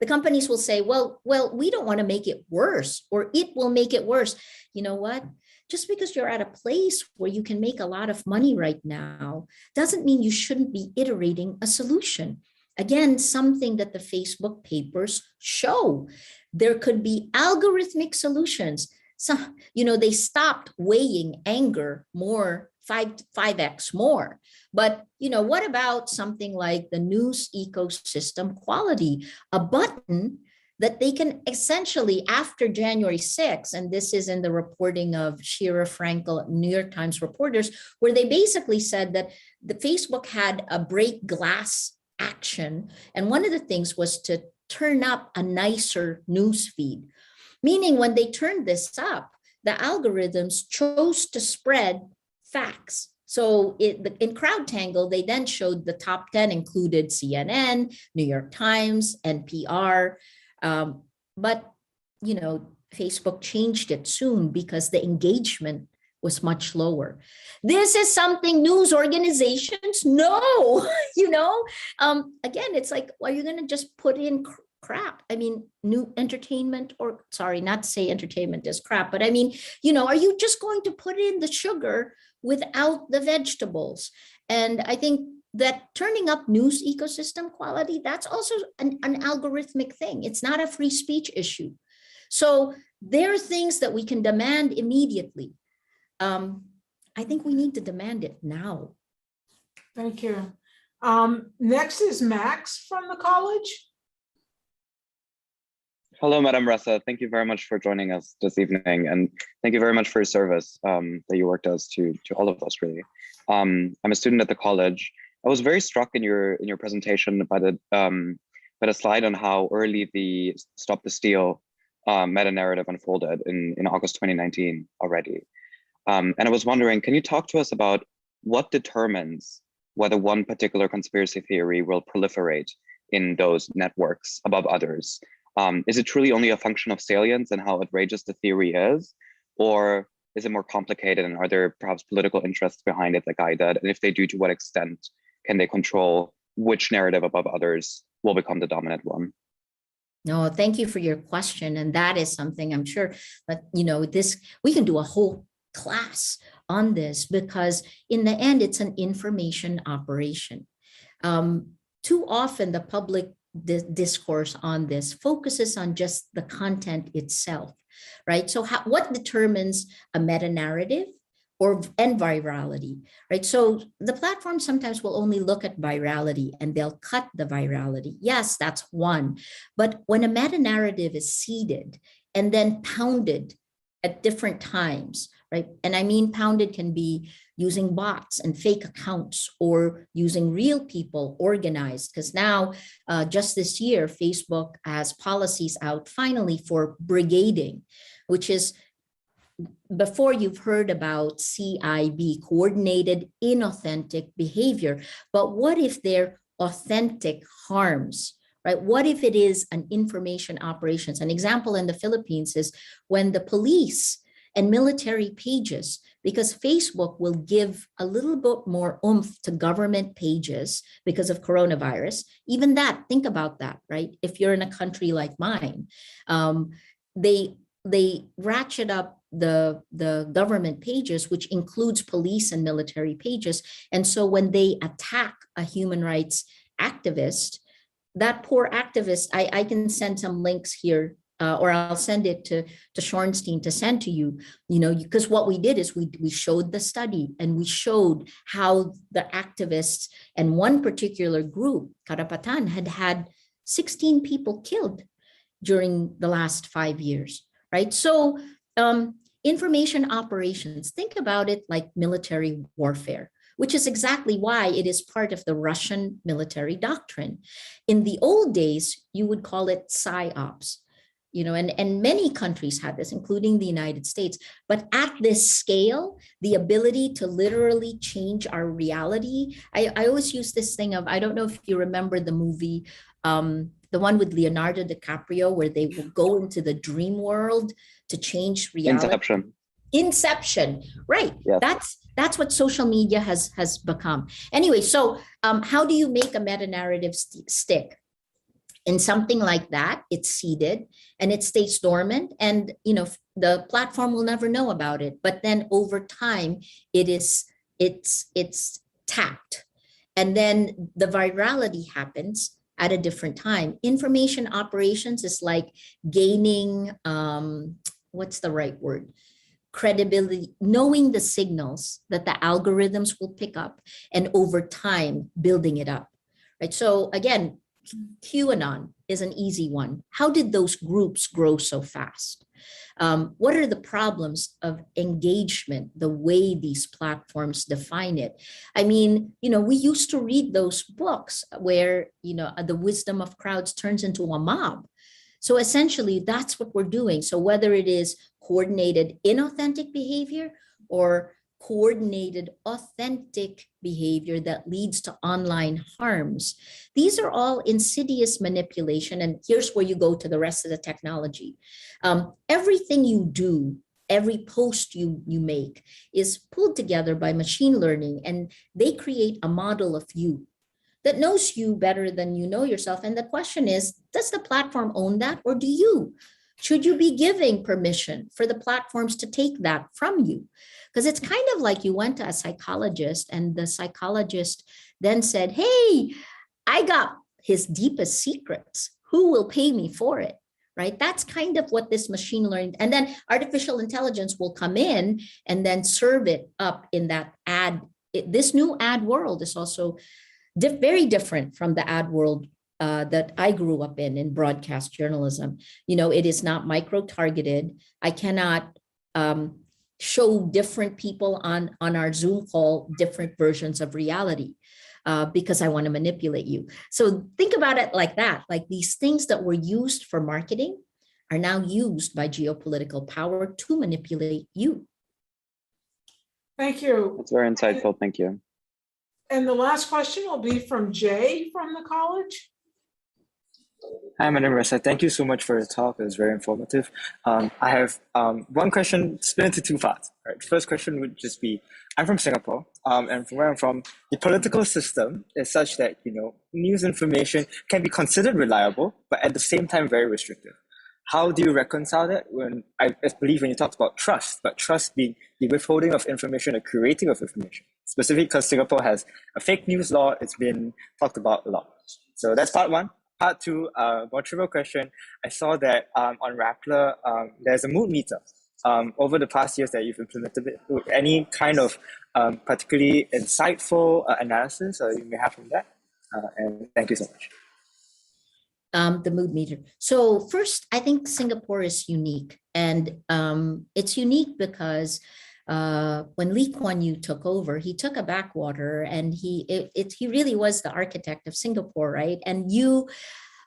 The companies will say, well, we don't want to make it worse, or it will make it worse. You know what? Just because you're at a place where you can make a lot of money right now doesn't mean you shouldn't be iterating a solution. Again, something that the Facebook papers show. There could be algorithmic solutions. So, they stopped weighing anger more, 5x more. But, what about something like the news ecosystem quality, a button that they can essentially, after January 6th, and this is in the reporting of Shira Frankel, New York Times reporters, where they basically said that the Facebook had a break glass action. And one of the things was to turn up a nicer news feed, meaning when they turned this up, the algorithms chose to spread facts. So in CrowdTangle, they then showed the top 10 included CNN, New York Times, NPR. But, Facebook changed it soon because the engagement was much lower. This is something news organizations know, again, it's like, are you going to just put in crap? I mean, new entertainment, or sorry, not to say entertainment is crap, but I mean, are you just going to put in the sugar without the vegetables? And I think that turning up news ecosystem quality, that's also an algorithmic thing. It's not a free speech issue. So there are things that we can demand immediately. I think we need to demand it now. Thank you. Next is Max from the college. Hello, Madam Ressa. Thank you very much for joining us this evening, and thank you very much for your service that you worked as to all of us, really. I'm a student at the college. I was very struck in your presentation by the slide on how early the Stop the Steal meta narrative unfolded in August 2019 already. And I was wondering, can you talk to us about what determines whether one particular conspiracy theory will proliferate in those networks above others? Is it truly only a function of salience and how outrageous the theory is? Or is it more complicated, and are there perhaps political interests behind it that guide that? And if they do, to what extent can they control which narrative above others will become the dominant one? No, thank you for your question. And that is something I'm sure that, we can do a whole class on this, because in the end, it's an information operation. Too often the public discourse on this focuses on just the content itself, right? So what determines a meta-narrative and virality, right? So the platform sometimes will only look at virality and they'll cut the virality. Yes, that's one. But when a meta-narrative is seeded and then pounded at different times, right? And I mean, pounded can be using bots and fake accounts, or using real people organized. Because now, just this year, Facebook has policies out finally for brigading, which is, before you've heard about CIB, coordinated inauthentic behavior. But what if they're authentic harms? Right? What if it is an information operations? An example in the Philippines is when the police and military pages, because Facebook will give a little bit more oomph to government pages because of coronavirus. Even that, think about that, right? If you're in a country like mine, they ratchet up the government pages, which includes police and military pages. And so when they attack a human rights activist, that poor activist, I can send some links here, or I'll send it to Shorenstein to send to you, because what we did is we showed the study, and we showed how the activists and one particular group, Karapatan, had 16 people killed during the last 5 years, right? So information operations, think about it like military warfare, which is exactly why it is part of the Russian military doctrine. In the old days, you would call it PsyOps, and many countries had this, including the United States. But at this scale, the ability to literally change our reality, I always use this thing of, I don't know if you remember the movie, the one with Leonardo DiCaprio, where they will go into the dream world to change reality. Inception, right? Yeah. That's what social media has become. Anyway, so how do you make a meta-narrative stick? In something like that, it's seeded and it stays dormant, and the platform will never know about it. But then over time, it's tapped, and then the virality happens at a different time. Information operations is like gaining what's the right word? Credibility, knowing the signals that the algorithms will pick up, and over time building it up, right? So again, QAnon is an easy one. How did those groups grow so fast? What are the problems of engagement, the way these platforms define it? I mean, we used to read those books where, the wisdom of crowds turns into a mob. So essentially, that's what we're doing. So whether it is coordinated inauthentic behavior or coordinated authentic behavior that leads to online harms, these are all insidious manipulation. And here's where you go to the rest of the technology. Everything you do, every post you make is pulled together by machine learning, and they create a model of you that knows you better than you know yourself. And the question is, does the platform own that, or do you? Should you be giving permission for the platforms to take that from you? Because it's kind of like you went to a psychologist and the psychologist then said, hey, I got his deepest secrets. Who will pay me for it? Right? That's kind of what this machine learning, and then artificial intelligence will come in and then serve it up in that ad. This new ad world is also very different from the ad world that I grew up in broadcast journalism. It is not micro-targeted. I cannot show different people on our Zoom call different versions of reality because I want to manipulate you. So think about it like that. Like these things that were used for marketing are now used by geopolitical power to manipulate you. Thank you. That's very insightful. Thank you. And the last question will be from Jay from the college. Hi, Maria Ressa. Thank you so much for your talk. It was very informative. I have one question split into two parts. Right. The first question would just be, I'm from Singapore, and from where I'm from, the political system is such that, news information can be considered reliable, but at the same time, very restrictive. How do you reconcile that? I believe when you talked about trust, but trust being the withholding of information, the curating of information, specifically because Singapore has a fake news law, it's been talked about a lot. So that's part one. Part two, more trivial question. I saw that on Rappler, there's a mood meter. Over the past years that you've implemented it, any kind of particularly insightful analysis you may have from that? And thank you so much. The mood meter. So first, I think Singapore is unique, and it's unique because when Lee Kuan Yew took over, he took a backwater, and he really was the architect of Singapore, right? And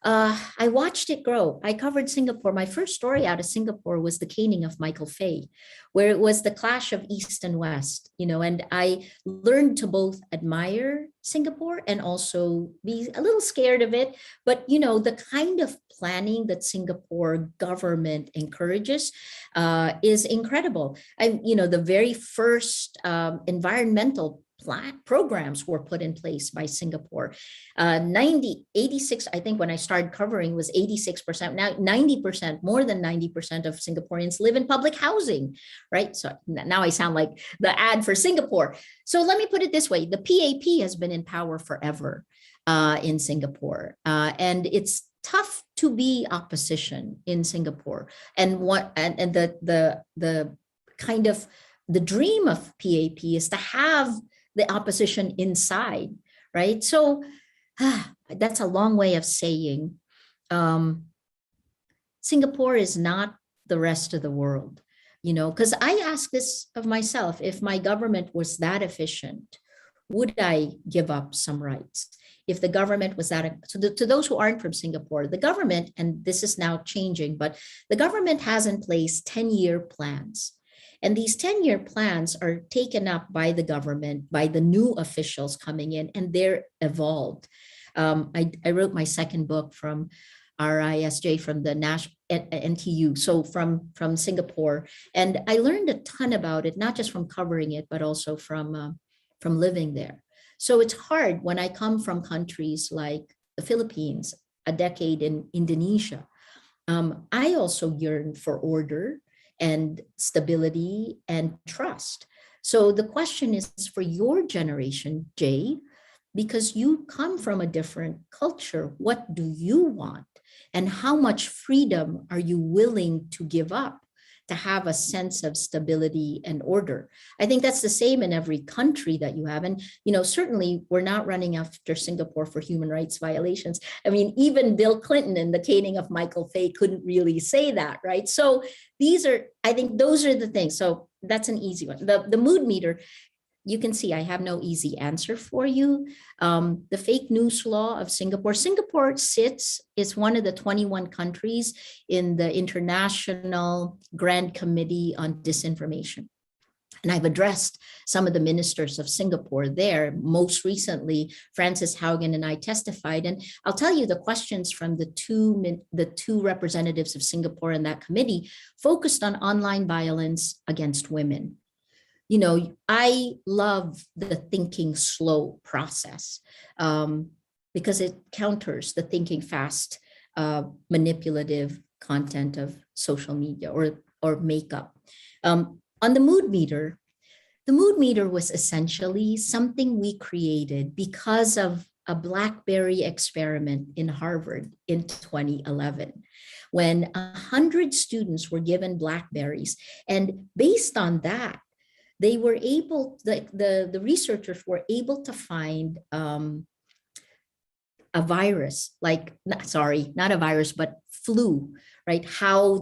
I watched it grow. I covered Singapore. My first story out of Singapore was the caning of Michael Fay, where it was the clash of East and West, and I learned to both admire Singapore and also be a little scared of it. But, the kind of planning that Singapore government encourages is incredible. The very first environmental programs were put in place by Singapore. 86, I think when I started covering was 86%. Now 90%, more than 90% of Singaporeans live in public housing, right? So now I sound like the ad for Singapore. So let me put it this way. The PAP has been in power forever in Singapore. And it's tough to be opposition in Singapore. And the kind of the dream of PAP is to have the opposition inside, right? So that's a long way of saying Singapore is not the rest of the world, because I ask this of myself, if my government was that efficient, would I give up some rights? If the government was that, to those who aren't from Singapore, the government, and this is now changing, but the government has in place 10-year plans. And these 10-year plans are taken up by the government, by the new officials coming in, and they're evolved. I wrote my second book from RISJ, from the NTU, so from Singapore. And I learned a ton about it, not just from covering it, but also from living there. So it's hard when I come from countries like the Philippines, a decade in Indonesia. I also yearn for order and stability and trust. So the question is for your generation, Jay, because you come from a different culture, what do you want? And how much freedom are you willing to give up to have a sense of stability and order? I think that's the same in every country that you have. And, certainly we're not running after Singapore for human rights violations. I mean, even Bill Clinton in the caning of Michael Fay couldn't really say that, right? So I think those are the things. So that's an easy one. The mood meter, you can see I have no easy answer for you. The fake news law of Singapore. Singapore is one of the 21 countries in the International Grand Committee on Disinformation. And I've addressed some of the ministers of Singapore there. Most recently, Francis Haugen and I testified. And I'll tell you the questions from the two representatives of Singapore in that committee focused on online violence against women. I love the thinking slow process because it counters the thinking fast, manipulative content of social media or makeup. On the mood meter was essentially something we created because of a BlackBerry experiment in Harvard in 2011, when 100 students were given BlackBerries. And based on that, they were able, the researchers were able to find a virus, not a virus, but flu, right? How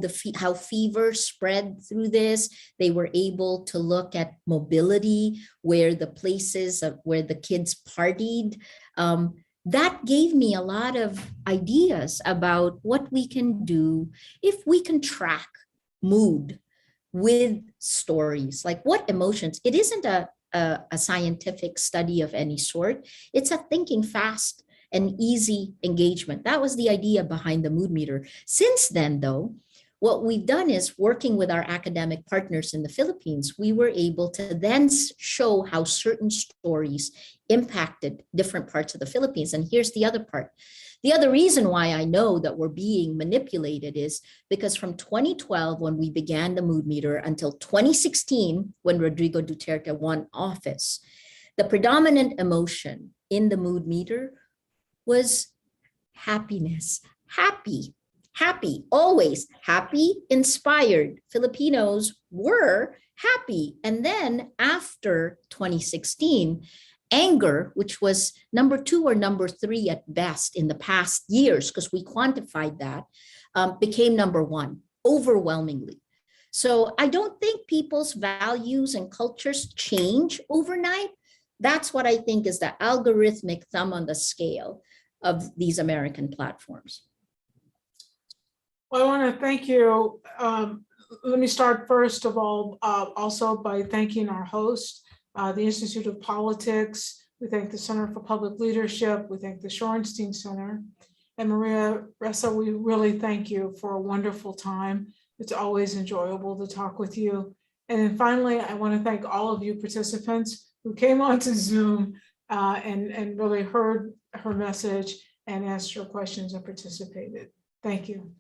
fever spread through this. They were able to look at mobility, where the places where the kids partied. That gave me a lot of ideas about what we can do if we can track mood with stories, like what emotions. It isn't a scientific study of any sort. It's a thinking fast and easy engagement. That was the idea behind the mood meter. Since then, though, what we've done is working with our academic partners in the Philippines, we were able to then show how certain stories impacted different parts of the Philippines. And here's the other part. The other reason why I know that we're being manipulated is because from 2012, when we began the mood meter, until 2016, when Rodrigo Duterte won office, the predominant emotion in the mood meter was happiness. Happy, always happy, inspired. Filipinos were happy. And then after 2016, anger, which was number 2 or number 3 at best in the past years, because we quantified that, became number 1 overwhelmingly. So I don't think people's values and cultures change overnight. That's what I think is the algorithmic thumb on the scale of these American platforms. Well, I want to thank you. Let me start first of all, also by thanking our host, the Institute of Politics. We thank the Center for Public Leadership. We thank the Shorenstein Center. And Maria Ressa, we really thank you for a wonderful time. It's always enjoyable to talk with you. And then finally, I want to thank all of you participants who came onto Zoom and really heard her message and asked her questions and participated. Thank you.